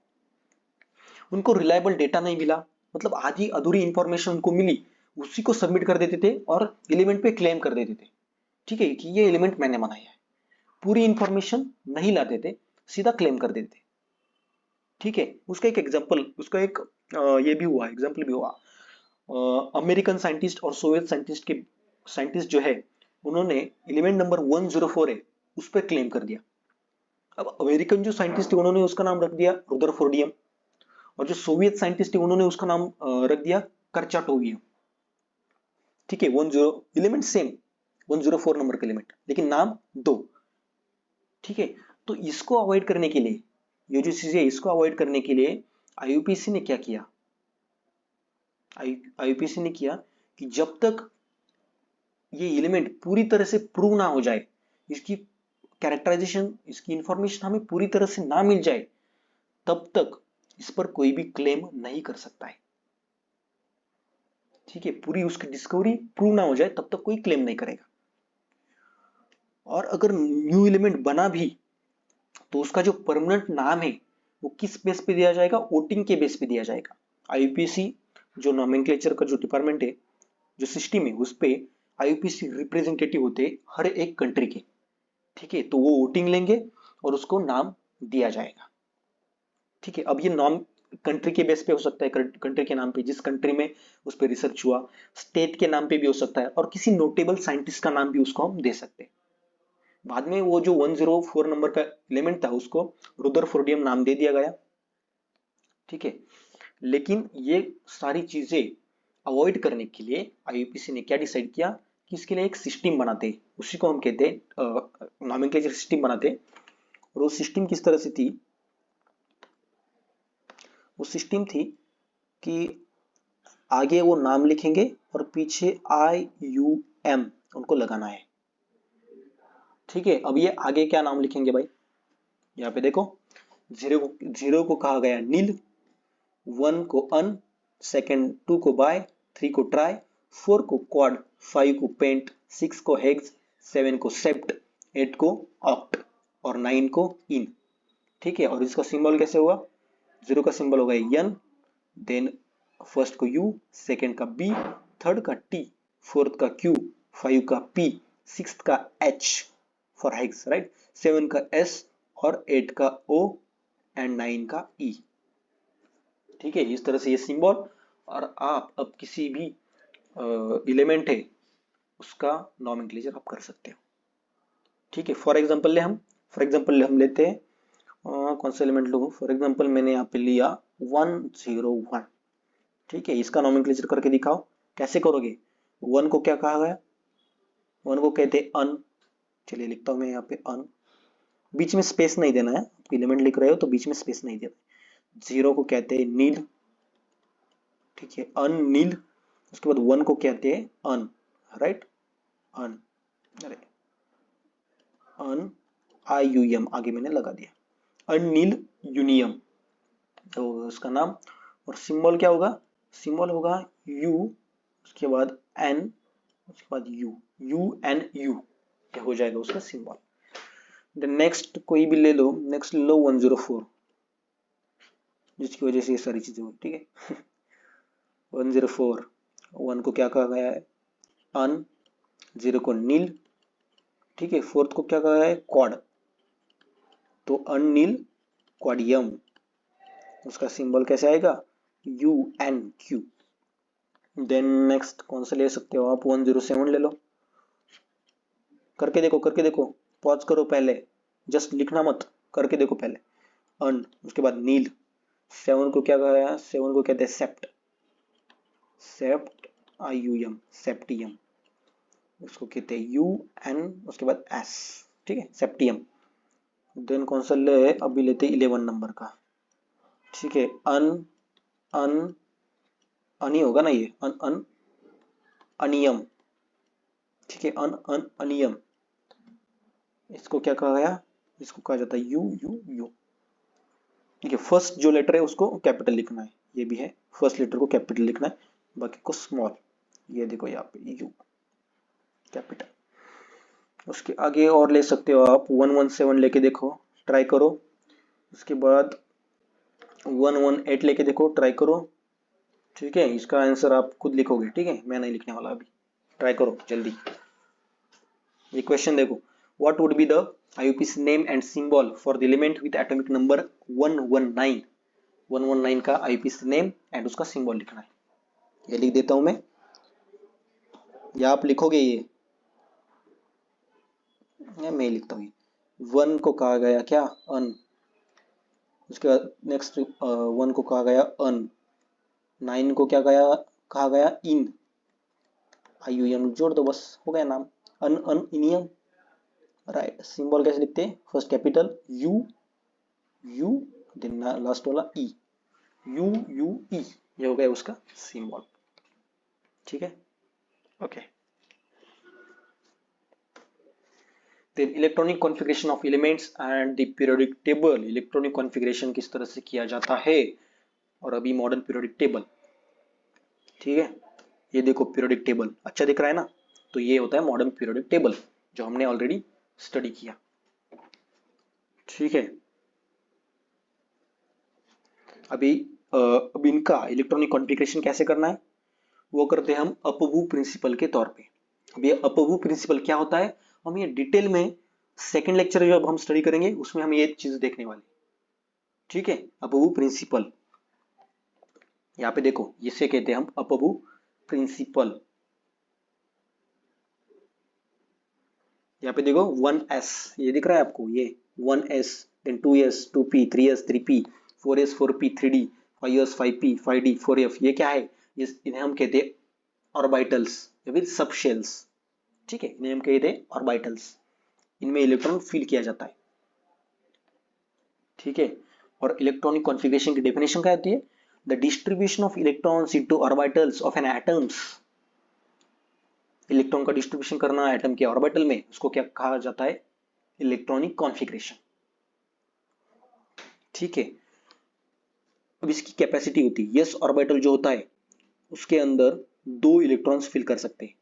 उनको रिलायबल डेटा नहीं मिला, मतलब आधी अधूरी इंफॉर्मेशन उनको मिली, उसी को सबमिट कर देते थे और एलिमेंट पे क्लेम कर देते थे। ठीक है, कि ये एलिमेंट मैंने बनाया है। पूरी इंफॉर्मेशन नहीं लाते थे, सीधा क्लेम कर देते थे। ठीक है, उसका एक एग्जांपल, उसका एक ये भी हुआ, एग्जांपल भी हुआ। अमेरिकन साइंटिस्ट और सोवियत साइंटिस्ट जो है, उन्होंने एलिमेंट नंबर 104 है उस पर क्लेम कर दिया। अब अमेरिकन जो साइंटिस्ट थे उन्होंने उसका नाम रख दिया रुदरफोर्डियम, और जो सोवियत साइंटिस्ट थे उन्होंने उसका नाम रख दिया कर्चाटोवियम। ठीक है, 10 एलिमेंट सेम, 104 नंबर का एलिमेंट, लेकिन नाम दो। ठीक है, तो इसको अवॉइड करने के लिए, ये जो चीजें इसको अवॉइड करने के लिए आईयूपीएसी ने क्या किया, आईयूपीएसी ने किया कि जब तक ये एलिमेंट पूरी तरह से प्रूव ना हो जाए, इसकी कैरेक्टराइजेशन, इसकी इंफॉर्मेशन हमें पूरी तरह से ना मिल जाए, तब तक इस पर कोई भी क्लेम नहीं कर सकता है। ठीक है, पूरी उसकी डिस्कवरी प्रूव ना हो जाए तब तक कोई क्लेम नहीं करेगा। और अगर न्यू एलिमेंट बना भी तो उसका जो परमानेंट नाम है वो किस बेस पे दिया जाएगा, वोटिंग के बेस पे दिया जाएगा। आईयूपीएसी जो नोमेनक्लेचर का जो डिपार्टमेंट है, जो सिस्टम है, उस पे आईयूपीएसी रिप्रेजेंटेटिव होते हैं हर एक कंट्री के। ठीक है, तो वो वोटिंग लेंगे और उसको नाम दिया जाएगा। ठीक है, अब ये नाम कंट्री के बेस पे हो सकता है, कंट्री के नाम पे, जिस कंट्री में उस पर रिसर्च हुआ, स्टेट के नाम पे भी हो सकता है, और किसी नोटेबल साइंटिस्ट का नाम भी उसको हम दे सकते हैं। बाद में वो जो 104 नंबर का एलिमेंट था उसको रुदरफोर्डियम नाम दे दिया गया। ठीक है, लेकिन ये सारी चीजें अवॉइड करने के लिए आईयूपीसी ने क्या डिसाइड किया कि इसके लिए एक सिस्टम बनाते, उसी को हम कहते हैं नॉमेनक्लेचर सिस्टम बनाते। और वो सिस्टम किस तरह से थी, वो सिस्टम थी कि आगे वो नाम लिखेंगे और पीछे IUM उनको लगाना है। ठीक है, अब ये आगे क्या नाम लिखेंगे भाई, यहाँ पे देखो, जीरो को कहा गया नील, 1 को अन, सेकेंड 2 को बाय, 3 को ट्राई, 4 को क्वाड, 5 को पेंट, 6 को हेक्स, 7 को सेप्ट, 8 को ऑक्ट, और 9 को इन। ठीक है, और इसका सिंबल कैसे हुआ, जीरो का सिंबल होगा एन, देन फर्स्ट को यू, सेकेंड का बी, थर्ड का टी, फोर्थ का क्यू, 5 का पी, सिक्स का एच फॉर हेक्स, राइट, 7 का एस, और 8 का ओ, एंड 9 का ई। ठीक है, इस तरह से ये सिंबल, और आप अब किसी भी एलिमेंट है उसका नॉमेनक्लेचर आप कर सकते हो। ठीक है, फॉर एग्जांपल हम लेते हैं कौन सा एलिमेंट लो, फॉर एग्जांपल मैंने यहाँ पे लिया 101। ठीक है, इसका नॉमेनक्लेचर करके दिखाओ, कैसे करोगे। 1 को क्या कहा गया, 1 को कहते हैं अन, चलिए लिखता हूं मैं यहाँ पे अन, बीच में स्पेस नहीं देना है, एलिमेंट लिख रहे हो तो बीच में स्पेस नहीं देना। 0 को कहते हैं नील, ठीक है, अन नील। उसके बाद 1 को कहते हैं अन, राइट, अन, अरे अन IUM आगे मैंने लगा दिया, अनिल यूनियम, तो उसका नाम। और सिंबल क्या होगा, सिंबल होगा U, उसके बाद N, उसके बाद UNU, क्या हो जाएगा उसका सिंबल। देन नेक्स्ट कोई भी ले लो, नेक्स्ट ले लो 104, जिसकी वजह से ये सारी चीजें हुई। ठीक है 104, 1 को क्या कहा गया है अन, 0 को नील, ठीक है, फोर्थ को क्या कहा गया है क्वाड, तो अननील क्वाडियम, उसका सिंबल कैसे आएगा UNQ। देन नेक्स्ट कौन सा ले सकते हो आप, 107 ले लो, करके देखो, पॉज करो पहले, जस्ट लिखना मत, करके देखो पहले। अन, उसके बाद नील, 7 को क्या कहा है, 7 को कहते हैं सेप्ट, सेप्ट IUM, सेप्टियम। उसको कहते हैं यू एन, उसके बाद एस, ठीक है, सेप्टियम। देन कौन सा ले, अभी लेते 11 नंबर का, ठीक है, अन अन अनी होगा ना ये, अन अन अनियम, ठीक है, अन अन अनियम। इसको क्या कहा गया, इसको कहा जाता है यू यू यू, ठीक है। फर्स्ट जो लेटर है उसको कैपिटल लिखना है, ये भी है, फर्स्ट लेटर को कैपिटल लिखना है, बाकी को स्मॉल। ये देखो यहाँ पे यू कैपिटल। उसके आगे और ले सकते हो आप, 117 लेके देखो, ट्राई करो। उसके बाद 118 लेके देखो, ट्राई करो, ठीक है। इसका आंसर आप खुद लिखोगे, ठीक है, मैं नहीं लिखने वाला अभी, ट्राई करो जल्दी। ये क्वेश्चन देखो, what would be the IUPAC name and symbol for the element with atomic number 119। 119 का आईयूपीएसी नेम एंड उसका सिंबल लिखना है। ये लिख देता हूं मैं, या आप लिखोगे ये, या मैं लिखता हूँ। 1 को कहा गया क्या, अन। उसके बाद नेक्स्ट 1 को कहा गया अन। 9 को क्या कहा गया इन। आई यू एम जोड़ दो, बस हो गया नाम, अन अन इनियम, राइट। सिंबल कैसे लिखते हैं, first capital U U, then last वाला ई, यू यू ई, ये हो गया उसका सिंबल, ठीक है, okay. Then electronic configuration of elements and the periodic table. Electronic configuration किस तरह से किया जाता है, और अभी मॉडर्न पीरियोडिक टेबल, ठीक है। ये देखो पीरियोडिक टेबल अच्छा दिख रहा है ना, तो ये होता है मॉडर्न पीरियोडिक टेबल, जो हमने ऑलरेडी स्टडी किया, ठीक है। अभी अब इनका इलेक्ट्रॉनिक कॉन्फ़िगरेशन कैसे करना है, वो करते हैं हम अपभू प्रिंसिपल के तौर पे। अब ये अपभू प्रिंसिपल क्या होता है, हम ये डिटेल में सेकंड लेक्चर जब हम स्टडी करेंगे उसमें हम ये चीज देखने वाले, ठीक है। अपभू प्रिंसिपल, यहाँ पे देखो इसे कहते हैं हम अपभू प्रिंसिपल। यहाँ पे देखो 1s, ये दिख रहा है आपको, ये 1s, then 2s 2p 3s 3p 4s 4p 3d 5s 5p 5d 4f, ये क्या है, इन्हें हम कहते हैं ऑर्बिटल्स या फिर सबशेल्स, ठीक है, इन्हें हम कहते हैं ऑर्बिटल्स। इनमें इलेक्ट्रॉन फील किया जाता है, ठीक है। और इलेक्ट्रॉनिक कॉन्फ़िगरेशन की डेफिनेशन क्या होती है, the distribution of electrons into orbitals of an atoms. Electron का डिस्ट्रीब्यूशन करना एटम के ऑर्बिटल में, उसको क्या कहा जाता है, इलेक्ट्रॉनिक कॉन्फ़िगरेशन, ठीक है। अब इसकी कैपेसिटी होती है, यस ऑर्बिटल जो होता है उसके अंदर 2 इलेक्ट्रॉन्स फिल कर सकते हैं।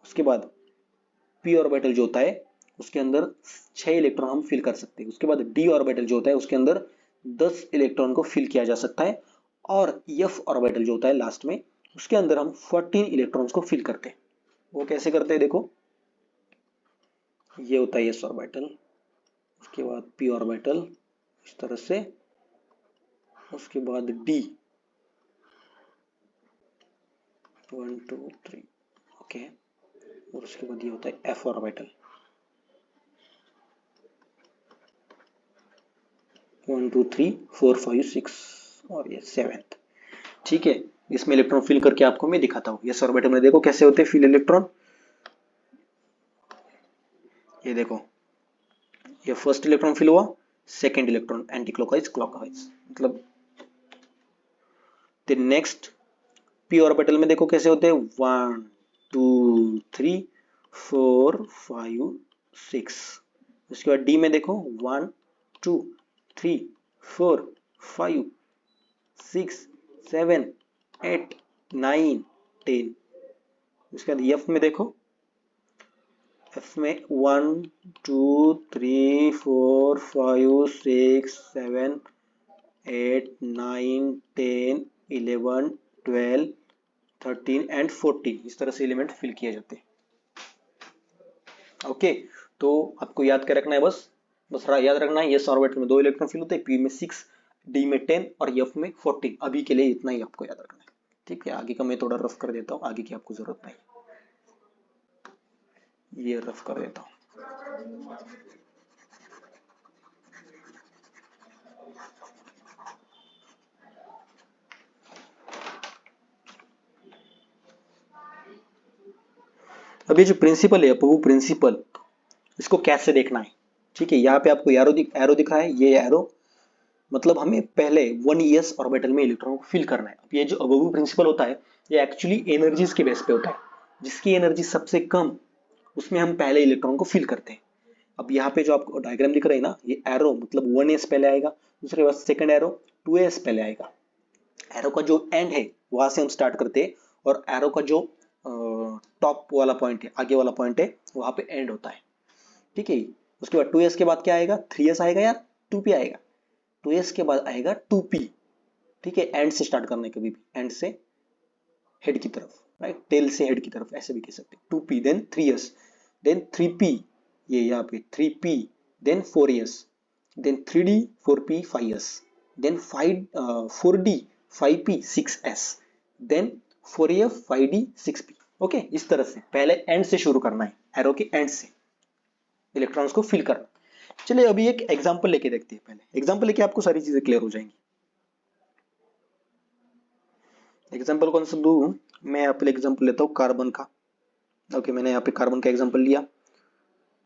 उसके बाद पी ऑर्बिटल जो होता है उसके अंदर 6 इलेक्ट्रॉन हम फिल कर सकते हैं। उसके बाद डी ऑर्बिटल जो होता है उसके अंदर 10 इलेक्ट्रॉन को फिल किया जा सकता है। और एफ ऑर्बिटल जो होता है लास्ट में, उसके अंदर हम 14 इलेक्ट्रॉन्स को फिल करते हैं। वो कैसे करते हैं देखो, ये होता है एस ऑर्बिटल, उसके बाद पी ऑर्बिटल इस तरह से, उसके बाद डी 1 2 3, ओके। और उसके बाद ये होता है एफ ऑर्बिटल 1 2 3 4 5 6 और ये 7th, ठीक है। इसमें इलेक्ट्रॉन फिल करके आपको मैं दिखाता हूँ। ये ऑर्बिटल में देखो कैसे होते हैं फिल इलेक्ट्रॉन, ये देखो, ये फर्स्ट इलेक्ट्रॉन फिल हुआ, second electron anti clockwise clockwise, मतलब फिर नेक्स्ट पी ऑर्बिटल में देखो कैसे होते हैं, 1 2 3 4 5 6। उसके बाद डी में देखो 1 2 3 4 5 6 7 8 9 10। उसके बाद एफ में देखो, एफ में 1 2 3 4 5 6 7 8 9 10 11 12 13 एंड 14, इस तरह से एलिमेंट फिल किए जाते हैं, ओके। तो आपको याद क्या रखना है, बस बस याद रखना है, एस ऑर्बिटल में 2 इलेक्ट्रॉन फिल होते हैं, पी में 6, डी में 10 और एफ में 14। अभी के लिए इतना ही आपको याद रखना है, ठीक है। आगे का मैं थोड़ा रफ कर देता हूँ, आगे की आपको जरूरत नहीं, ये रफ कर देता हूँ। अब ये जो प्रिंसिपल है अपू प्रिंसिपल, इसको कैसे देखना है? ठीक है, यहाँ पे आपको एरो दिखा है, ये एरो मतलब हमें पहले 1s ऑर्बिटल में इलेक्ट्रॉन को फिल करना है। अब ये जो अबोव प्रिंसिपल होता है ये एक्चुअली एनर्जीज के बेस पे होता है, जिसकी एनर्जी सबसे कम उसमें हम पहले इलेक्ट्रॉन को फिल करते हैं। अब यहाँ पे जो आपको डायग्राम दिख रहा है ना, ये एरो मतलब 1s पहले आएगा, दूसरे बाद सेकंड एरो 2s पहले आएगा। एरो का जो एंड है वहां से हम स्टार्ट करते हैं, और एरो का जो टॉप वाला पॉइंट है, आगे वाला पॉइंट है, वहां पे एंड होता है। ठीक है, उसके बाद 2s के बाद क्या आएगा, 3s आएगा या 2p आएगा? 2s के बाद आएगा 2p। ठीक है, एंड से स्टार्ट करना है, कभी भी एंड से हेड की तरफ, राइट, टेल से हेड की तरफ, ऐसे भी कह सकते हैं। 2p then 3s then 3p, ये यहाँ पे 3p then 4s then 3d 4p 5s then 4d 5p 6s then 4f 5d 6p। Okay, इस तरह से पहले एंड से शुरू करना है, एरो के एंड से इलेक्ट्रॉन्स को फिल करना। चलिए अभी एक एग्जांपल लेके देखते हैं, पहले एग्जांपल लेके आपको सारी चीजें क्लियर हो जाएंगी। एग्जांपल कौन सा दूं? मैं यहाँ पे एग्जांपल लेता हूँ कार्बन का। ओके, मैंने यहाँ पे कार्बन का एग्जांपल लिया,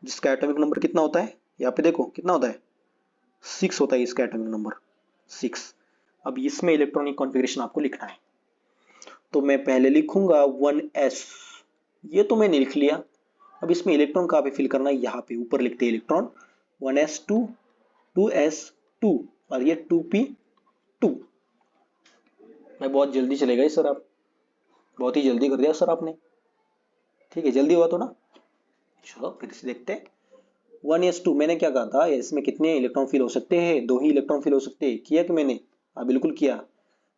जिसका एटॉमिक नंबर कितना होता है, यहाँ पे देखो कितना होता है, 6 होता है इसका एटॉमिक नंबर, 6। अब इसमें इलेक्ट्रॉनिक कॉन्फ़िगरेशन आपको लिखना है, तो मैं पहले लिखूंगा 1s, ये तो मैंने लिख लिया। अब इसमें इलेक्ट्रॉन कहाँ पे फिल करना है, यहाँ पे ऊपर लिखते हैं इलेक्ट्रॉन 1s2 2s2 और ये 2p2। मैं बहुत जल्दी चले गए सर, आप बहुत ही जल्दी कर दिया सर आपने। ठीक है, जल्दी हुआ तो ना। चलो फिर से देखते हैं। 1s2 मैंने क्या कहा था, इसमें कितने इलेक्ट्रॉन फिल हो सकते हैं, 2 ही इलेक्ट्रॉन फिल हो सकते हैं, किया कि मैंने? हाँ बिल्कुल किया।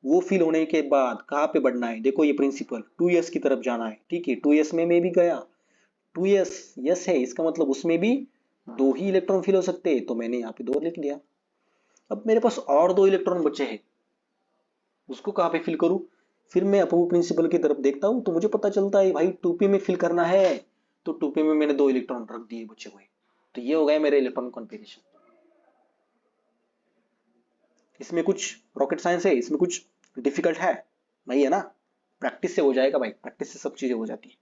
वो फिल होने के बाद कहाँ पे बढ़ना है, देखो ये प्रिंसिपल 2s की तरफ जाना है। ठीक है, 2s में मैं भी गया, 2s यस है, इसका मतलब उसमें भी 2 ही इलेक्ट्रॉन फिल हो सकते हैं, तो मैंने यहाँ पे 2 लिख दिया। अब मेरे पास और 2 इलेक्ट्रॉन बचे हैं, उसको कहाँ पे फिल करूँ? फिर मैं अपोजिट प्रिंसिपल की तरफ देखता हूँ, तो मुझे पता चलता है भाई 2p में फिल करना है, तो 2p में मैंने 2 इलेक्ट्रॉन रख दिए बचे हुए। तो ये हो गया मेरे इलेक्ट्रॉन कॉन्फ़िगरेशन। इसमें कुछ रॉकेट साइंस है, इसमें कुछ डिफिकल्ट है नहीं है ना? प्रैक्टिस से हो जाएगा भाई, प्रैक्टिस से सब चीजें हो जाती है।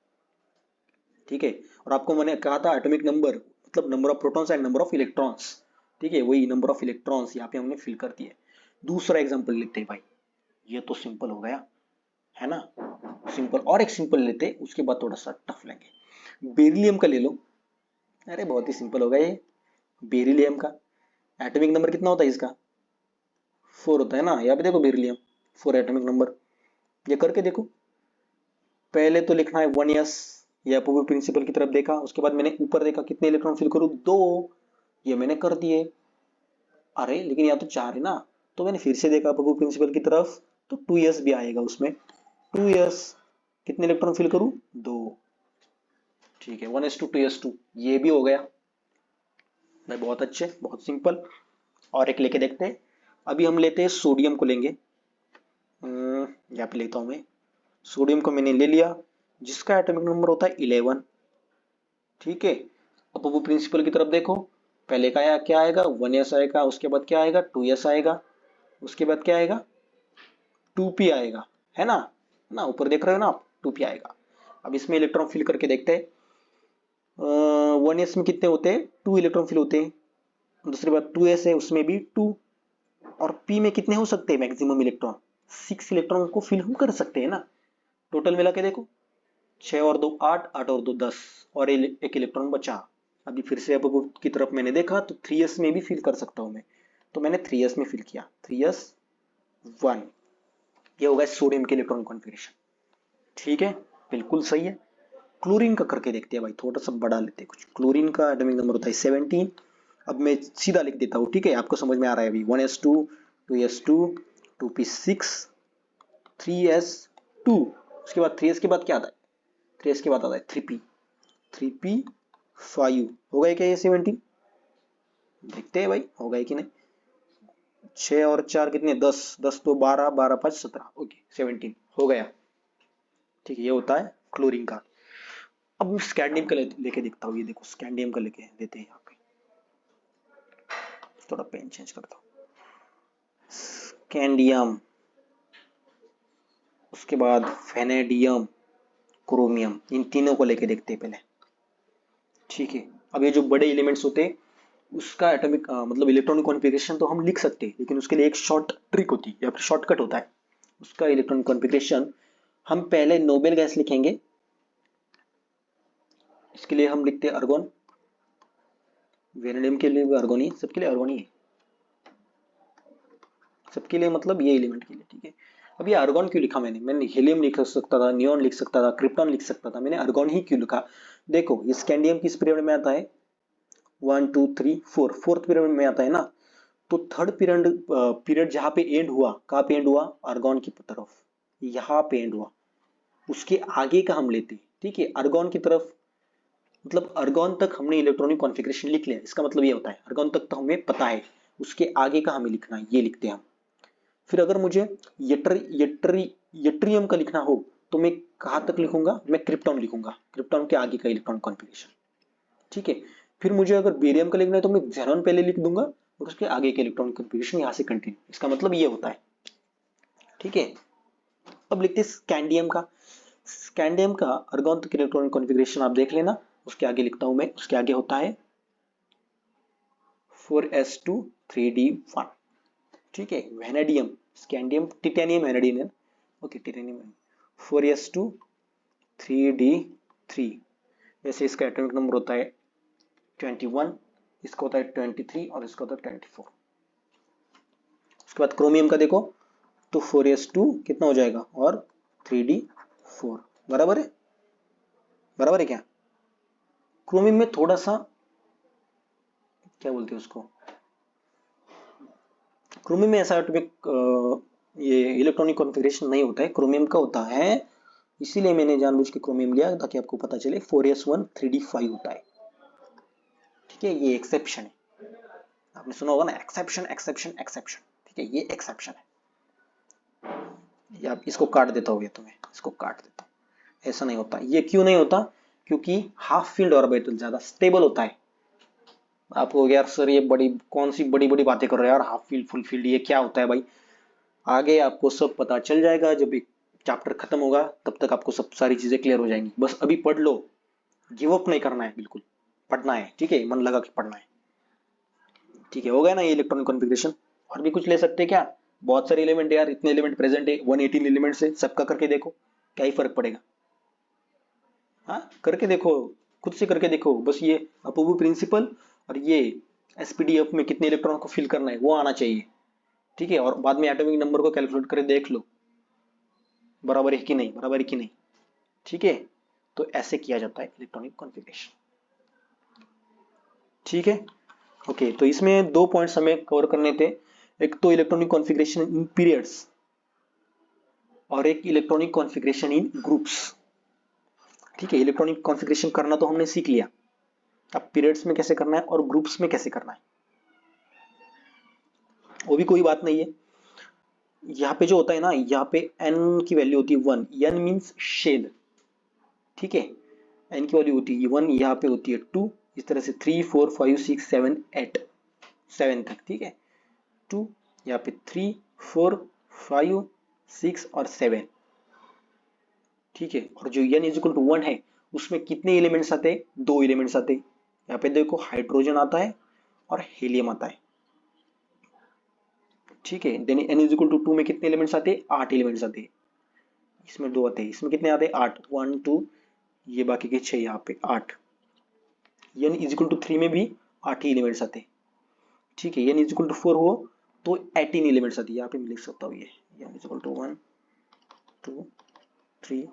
ठीक है, और आपको मैंने कहा था एटॉमिक नंबर मतलब number of protons and number of electrons. ठीक है, वही नंबर ऑफ इलेक्ट्रॉन्स यहाँ पे हमने फिल कर दिए। दूसरा एग्जांपल लेते हैं भाई, ये तो सिंपल हो गया है ना, सिंपल। और एक सिंपल लेते हैं, उसके बाद थोड़ा सा टफ लेंगे। बेरिलियम का ले लो। अरे बहुत ही सिंपल होगा ये। बेरिलियम का एटॉमिक नंबर कितना होता है इसका? 4 होता है ना, यहाँ पे देखो बेरिलियम 4 एटॉमिक नंबर। ये करके देखो, पहले तो लिखना है 1s, ये अपोजिट प्रिंसिपल की तरफ देखा, उसके बाद मैंने ऊपर देखा कितने इलेक्ट्रॉन फिल करूँ, 2, ये मैंने कर दिए। अरे लेकिन यहाँ तो 4 है ना, तो मैंने फिर से देखा अपोजिट प्रिंसिपल की तरफ, तो 2s भी आएगा उसमें, 2s कितने इलेक्ट्रॉन फिल करूँ, 2। ठीक है, 1s2 2s2 ये भी हो गया भाई, बहुत अच्छे, बहुत सिंपल। और एक लेके देखते हैं। अभी हम लेते हैं सोडियम को लेंगे। यहाँ पे लेता हूँ मैं, सोडियम को मैंने ले लिया, जिसका एटॉमिक नंबर होता है 11। ठीक है, अब वो प्रिंसिपल की तरफ देखो, पहले का क्या आएगा, 1s आएगा, उसके बाद क्या आएगा, 2s आएगा, उसके बाद क्या आएगा, 2p आएगा, है ना, ऊपर देख रहे हो ना आप, 2p आएगा। अब इसमें इलेक्ट्रॉन फिल करके देखते हैं। 1s में कितने होते हैं, 2 इलेक्ट्रॉन फिल होते हैं, दूसरी बात 2s है उसमें भी 2, और p में कितने हो सकते हैं मैक्सिमम इलेक्ट्रॉन, 6 इलेक्ट्रॉन को फिल हम कर सकते हैं ना। टोटल मिला के देखो, 6 और 2 8, 8 और 2 10, और एक इलेक्ट्रॉन बचा। अभी फिर से अब की तरफ मैंने देखा, तो 3s में भी फिल कर सकता हूं मैं, तो मैंने 3s में फिल किया, 3s 1। ये होगा सोडियम के इलेक्ट्रॉन कॉन्फ़िगरेशन। ठीक है, बिल्कुल सही है। क्लोरीन का करके देखते हैं भाई, थोड़ा सा बड़ा लेते हैं कुछ। क्लोरीन का एटॉमिक नंबर होता है 17। अब मैं सीधा लिख देता हूँ, ठीक है, आपको समझ में आ रहा है अभी। 1s2 2s2 2p6 3s2, उसके बाद 3s के बाद क्या आता है, 3s के बाद आता है 3p 3p5। हो गया क्या ये 17? देखते हैं भाई हो गया कि नहीं। 6 और 4 कितने, 10, 10 तो 12, 12 5 17, ओके 17 हो गया। ठीक है, ये होता है क्लोरीन का। अब स्कैंडियम का लेके देखता हूँ, ये देखो स्कैंडियम का लेके देते हैं यहाँ पे, थोड़ा पेन चेंज करता हूँ। स्कैंडियम, उसके बाद फेनेडियम, क्रोमियम, इन तीनों को लेके देखते हैं पहले। ठीक है, अब ये जो बड़े एलिमेंट्स होते हैं उसका एटॉमिक मतलब इलेक्ट्रॉनिक कॉन्फ़िगरेशन तो हम लिख सकते हैं, लेकिन उसके लिए एक शॉर्ट ट्रिक होती है या फिर शॉर्टकट होता है उसका इलेक्ट्रॉनिक कॉन्फ़िगरेशन। हम पहले नोबेल गैस लिखेंगे, इसके लिए हम लिखते हैं अर्गोन। वेनेडियम के लिए भी अर्गोन ही, सबके लिए अर्गोन ही है, सबके लिए मतलब ये एलिमेंट के लिए। ठीक है, अब ये अर्गोन क्यों लिखा मैंने हीलियम लिख सकता था, नियॉन लिख सकता था, क्रिप्टॉन लिख सकता था, मैंने अर्गोन ही क्यों लिखा? देखो ये स्कैंडियम किस पीरियड में आता है? 1 2 3 4, फोर्थ पीरियड में आता है ना। तो थर्ड पीरियड पीरियड जहां पे एंड हुआ, कहां पे एंड हुआ? अर्गोन की तरफ, यहाँ पे एंड हुआ। उसके आगे का हम लेते हैं, ठीक है, अर्गोन की तरफ, मतलब अर्गोन तक हमने इलेक्ट्रॉनिक कॉन्फ़िगरेशन लिख लिया, इसका मतलब ये होता है अर्गोन तक तो हमें पता है, उसके आगे का हमें लिखना है, ये लिखते हैं हम। फिर अगर मुझे यट्रियम का लिखना हो तो मैं कहां तक लिखूंगा? मैं क्रिप्टॉन लिखूंगा, क्रिप्टॉन के आगे का इलेक्ट्रॉनिक कॉन्फ़िगरेशन। ठीक है, फिर मुझे अगर बेरियम का लिखना है तो मैं ज़ेनॉन पहले लिख दूंगा और उसके आगे के इलेक्ट्रॉनिक कॉन्फ़िगरेशन यहाँ से कंटिन्यू, इसका मतलब ये होता है। ठीक है, अब लिखते हैं स्कैंडियम का। स्कैंडियम का अर्गोन तक इलेक्ट्रॉनिक कॉन्फ़िगरेशन आप देख लेना, उसके आगे लिखता हूं मैं, उसके आगे होता है 4s2 3d1। ठीक है, वेनेडियम, स्कैंडियम, टिटेनियम, वेनेडियम है, ओके टिटेनियम, 4s2 3d3। वैसे इसका एटॉमिक नंबर होता है 21, इसका होता है 23 और इसका होता है 24। उसके बाद क्रोमियम का देखो तो 4s2 कितना हो जाएगा और 3d4, बराबर है, बराबर है क्या? क्रोमियम में थोड़ा सा क्या बोलते हैं उसको, क्रोमियम में ऐसा एटॉमिक ये इलेक्ट्रॉनिक कॉन्फ़िगरेशन नहीं होता है, क्रोमियम का होता है, इसीलिए मैंने जानबूझ के क्रोमियम लिया ताकि आपको पता चले, 4s1 3d5 होता है। ठीक है, ये एक्सेप्शन है, आपने सुना होगा ना, एक्सेप्शन एक्सेप्शन एक्सेप्शन। ठीक है, ये एक्सेप्शन है, ये आप इसको काट देता हूँ, ये तो मैं इसको काट देता हूँ, ऐसा नहीं होता। ये क्यों नहीं होता? क्योंकि हाफ फील्ड ऑर्बिटल ज्यादा स्टेबल होता है। आपको यार सर ये बड़ी कौन सी बड़ी बड़ी बातें कर रहे हैं यार, हाफ फील्ड फुल फील्ड ये क्या होता है भाई? आगे आपको सब पता चल जाएगा, जब एक चैप्टर खत्म होगा तब तक आपको सब सारी चीजें क्लियर हो जाएंगी। बस अभी पढ़ लो, गिव अप नहीं करना है, बिल्कुल पढ़ना है, ठीक है, मन लगा के पढ़ना है। ठीक है, हो गया ना ये इलेक्ट्रॉनिक कॉन्फ़िगरेशन? और भी कुछ ले सकते हैं क्या? बहुत सारे एलिमेंट यार, इतने एलिमेंट प्रेजेंट है, 118 एलिमेंट है, सबका करके देखो क्या ही फर्क पड़ेगा। हाँ करके देखो, खुद से करके देखो, बस ये अपोगो प्रिंसिपल और ये एसपीडीएफ में कितने इलेक्ट्रॉन को फिल करना है वो आना चाहिए। ठीक है, और बाद में एटॉमिक नंबर को कैलकुलेट करके देख लो बराबर है कि नहीं, बराबर है कि नहीं। ठीक है, तो ऐसे किया जाता है इलेक्ट्रॉनिक कॉन्फ़िगरेशन। ठीक है, ओके, तो इसमें दो पॉइंट्स हमें कवर करने थे, एक तो इलेक्ट्रॉनिक कॉन्फ़िगरेशन इन पीरियड्स और एक इलेक्ट्रॉनिक कॉन्फ़िगरेशन इन ग्रुप्स। ठीक है, इलेक्ट्रॉनिक कॉन्फ़िगरेशन करना तो हमने सीख लिया, अब पीरियड्स में कैसे करना है और ग्रुप्स में कैसे करना है वो भी कोई बात नहीं है। यहाँ पे जो होता है ना, यहाँ पे n की वैल्यू होती है 1, n मीन्स शेल। ठीक है, n की वैल्यू होती है 1, यहाँ पे होती है 2, इस तरह से 3 4 5 6 7 8 7 तक। ठीक है, 2 यहाँ पे 3 4 5 6 और 7। ठीक है, और जो n इज इक्वल टू 1 है उसमें कितने एलिमेंट्स आते हैं? 2 एलिमेंट्स आते हैं। यहाँ पे देखो हाइड्रोजन आता है और हीलियम आता है। ठीक है, then n is equal to 2 में कितने एलिमेंट्स आते हैं? 8 एलिमेंट्स आते हैं। इसमें 2 आते हैं, इसमें कितने आते हैं? 8, 1 2, ये बाकी के 6, यहाँ पे 8। n इज इक्वल टू 3 में भी 8 ही एलिमेंट्स आते हैं। ठीक है, n इज इक्वल टू 4 हो तो 18 एलिमेंट्स आती है, यहाँ पे मैं लिख सकता हूँ ये n इज इक्वल टू 1 2 3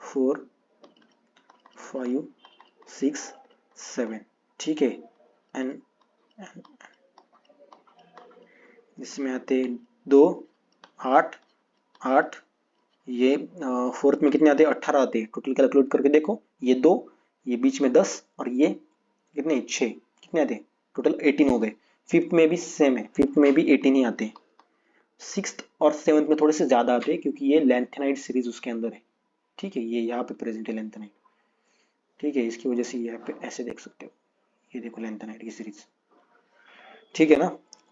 4 5 6 7। ठीक है, एंड इसमें आते हैं 2 8 8, ये फोर्थ में कितने आते हैं? 18 आते हैं। टोटल कैलकुलेट करके देखो, ये 2, ये बीच में 10 और ये कितने 6, कितने आते हैं? टोटल 18 हो गए। फिफ्थ में भी सेम है, फिफ्थ में भी 18 ही आते हैं। सिक्स्थ और सेवंथ में थोड़े से ज्यादा आते हैं क्योंकि ये लेंथेनाइड सीरीज उसके अंदर है। ठीक है, ये यहाँ पे प्रेजेंट है लेंथेनाइड। ठीक है, इसकी वजह से यहाँ पे ऐसे देख सकते हो, ये देखो लेंथेनाइड की सीरीज। ठीक है ना,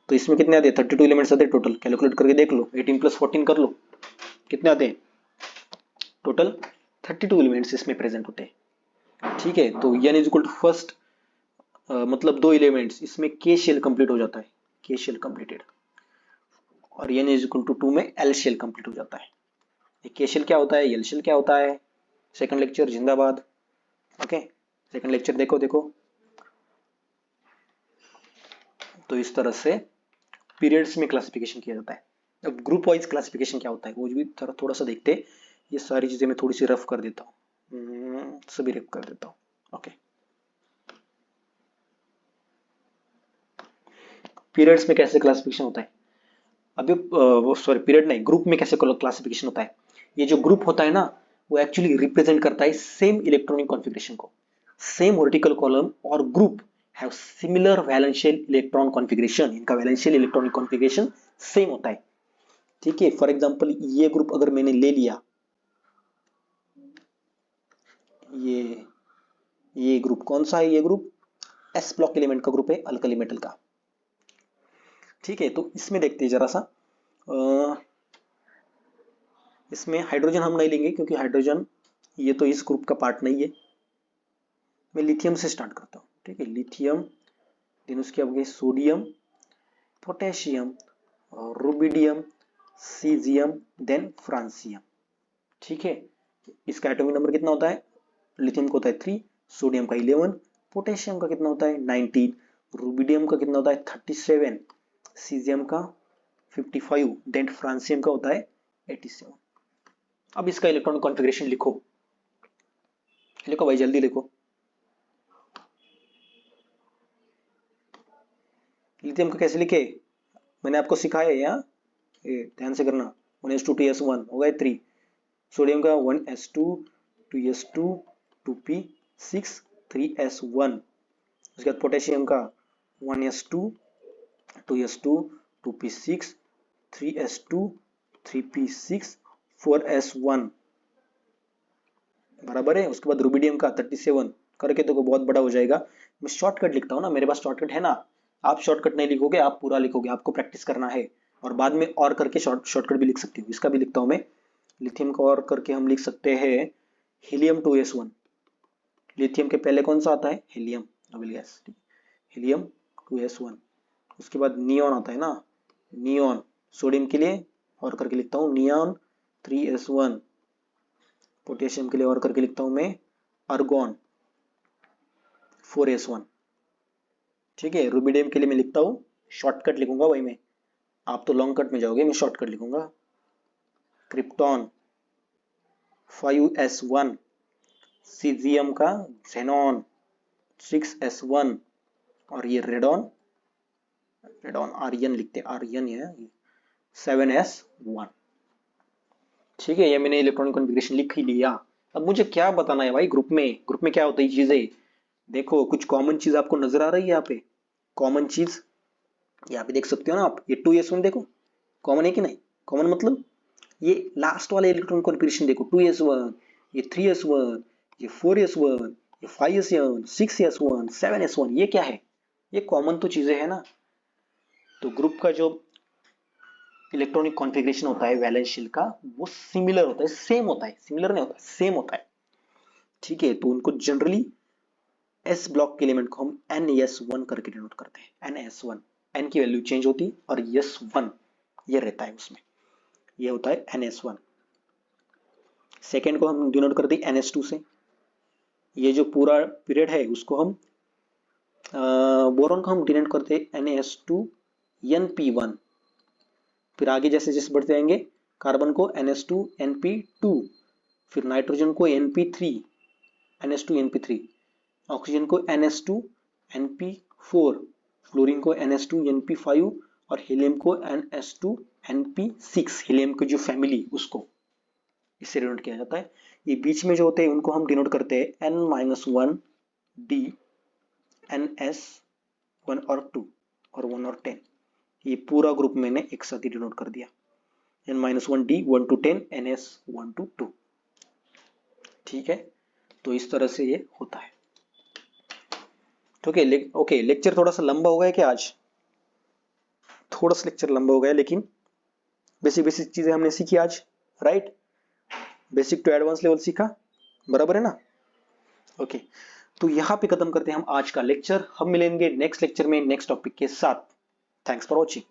तो इसमें कितने आते हैं? 32 एलिमेंट्स आते हैं टोटल, कैलकुलेट करके देख लो, 18 + 14 कर लो, कितने आते हैं? टोटल 32 एलिमेंट्स इसमें प्रेजेंट होते हैं। ठीक है, तो n is equal to first मतलब 2 एलिमेंट्स, इसमें k शेल कंप्लीट हो जाता है, k शेल कंप्लीटेड, और n इज इक्वल टू 2 में l शेल कंप्लीट हो जाता है। ये k शेल क्या होता है, l शेल क्या होता है, सेकंड लेक्चर जिंदाबाद। ओके, सेकंड लेक्चर देखो देखो। तो इस तरह से पीरियड्स में क्लासिफिकेशन किया जाता है। अब ग्रुप वाइज क्लासिफिकेशन क्या होता है वो भी थोड़ा सा देखते हैं। ये सारी चीजें मैं थोड़ी सी रफ कर देता हूँ, सभी रफ कर देता हूँ। ओके, पीरियड्स में कैसे क्लासिफिकेशन होता है, अभी वो सॉरी पीरियड नहीं, ग्रुप में कैसे क्लासिफिकेशन होता है। ये जो ग्रुप होता है ना, वो एक्चुअली रिप्रेजेंट करता है सेम इलेक्ट्रॉनिक कॉन्फ़िगरेशन को। सेम वर्टिकल कॉलम और group have similar वैलेंशियल electron configuration, इनका वैलेंशियल इलेक्ट्रॉनिक कॉन्फ़िगरेशन सेम होता है। ठीक है, फॉर एग्जांपल ये ग्रुप अगर मैंने ले लिया, ये ग्रुप कौन सा है, ये ग्रुप एस ब्लॉक एलिमेंट का ग्रुप है, अल्कली मेटल का। ठीक है, तो इसमें देखते हैं जरा सा। इसमें हाइड्रोजन हम नहीं लेंगे क्योंकि हाइड्रोजन ये तो इस ग्रुप का पार्ट नहीं है। मैं लिथियम से स्टार्ट करता हूँ। ठीक है, लिथियम, देन उसके आगे sodium, potassium, rubidium, caesium, then francium. ठीक है, इसका एटॉमिक नंबर कितना होता है, लिथियम का होता है 3, सोडियम का 11, पोटेशियम का कितना होता है 19, रुबिडियम का कितना होता है 37, सीजियम का 55, देन फ्रांसियम का होता है 87। अब इसका इलेक्ट्रॉनिक कॉन्फ़िगरेशन लिखो, लिखो भाई जल्दी लिखो। लिथियम का कैसे लिखे, मैंने आपको सिखाया है यहाँ, ये ध्यान से करना। 1s2 2s1 हो गए 3, सोडियम का 1s2 2s2 2p6 3s1, उसके बाद पोटेशियम का 1s2 2s2 2p6 3s2 3p6 4s1 बराबर है। उसके बाद रुबिडियम का 37 करके तो बहुत बड़ा हो जाएगा, मैं शॉर्टकट लिखता हूँ ना, मेरे पास शॉर्टकट है ना। आप शॉर्टकट नहीं लिखोगे, आप पूरा लिखोगे, आपको प्रैक्टिस करना है, और बाद में और करके शॉर्टकट भी लिख सकते हो। इसका भी लिखता हूँ मैं, लिथियम का और करके हम लिख सकते हैं हीलियम 2s1। लिथियम के पहले कौन सा आता है, helium double gas, helium 2s1। उसके बाद नियॉन आता है ना, नियॉन सोडियम के लिए और करके लिखता हूँ नियॉन 3s1। पोटेशियम के लिए और करके लिखता हूं मैं अर्गोन 4s1। ठीक है, रुबिडियम के लिए मैं लिखता हूं, शॉर्टकट लिखूंगा वही मैं, आप तो लॉन्ग कट में जाओगे, मैं शॉर्टकट लिखूंगा क्रिप्टॉन 5s1, सीजियम का जेनॉन 6s1, और ये रेडॉन, रेडॉन आर्यन लिखते हैं, आर्यन है 7s1। ठीक है, ये मैंने इलेक्ट्रॉनिक कॉन्फ़िगरेशन लिख ही लिया। अब मुझे क्या बताना है भाई, ग्रुप में क्या होता है चीजें। देखो कुछ कॉमन चीज आपको नजर आ रही है यहाँ पे, कॉमन चीज यहाँ पे देख सकते हो ना आप, ये 2s1 देखो कॉमन है कि नहीं, कॉमन मतलब ये लास्ट वाला इलेक्ट्रॉनिक कॉन्फ़िगरेशन देखो 2s1, ये 3s1, ये 4s1, ये 5s1, 6s1, 7s1, ये क्या है, ये कॉमन तो चीजें है ना। तो ग्रुप का जो इलेक्ट्रॉनिक कॉन्फ़िगरेशन होता है वैलेंस शेल का, वो सिमिलर होता है, सेम होता है, सिमिलर नहीं होता, सेम होता है। ठीक है, तो उनको जनरली एस ब्लॉक के एलिमेंट को हम NS1 करके डिनोट करते हैं, NS1, N की वैल्यू चेंज होती और S1 ये रहता है उसमें, ये होता है NS1। सेकेंड को हम डिनोट करते हैं NS2 से, ये जो पूरा पीरियड है उसको हम बोरॉन को हम डिनोट करते हैं NS2 NP1। फिर आगे जैसे जैसे बढ़ते जाएंगे, कार्बन को NS2 NP2, फिर नाइट्रोजन को NP3 NS2 NP3, ऑक्सीजन को NS2 NP4, फ्लोरीन को NS2 NP5, और हीलियम को NS2 NP6, हीलियम की जो फैमिली उसको इससे डिनोट किया जाता है। ये बीच में जो होते हैं उनको हम डिनोट करते हैं N-1 D NS1 और 2 और 1 और 10। ये पूरा ग्रुप मैंने एक साथ ही डिनोट कर दिया, N-1 D 1 to 10 NS 1 to 2। ठीक है, तो इस तरह से ये होता है। ओके, लेक्चर थोड़ा सा लंबा हो गया क्या आज, थोड़ा सा लेक्चर लंबा हो गया, लेकिन बेसिक बेसिक चीजें हमने सीखी आज, right, basic to advance level सीखा। बराबर है ना? ओके, तो यहाँ पे खत्म करते हैं हम आज का लेक्चर। हम मिलेंगे नेक्स्ट लेक्चर में नेक्स्ट टॉपिक के साथ। Thanks for watching.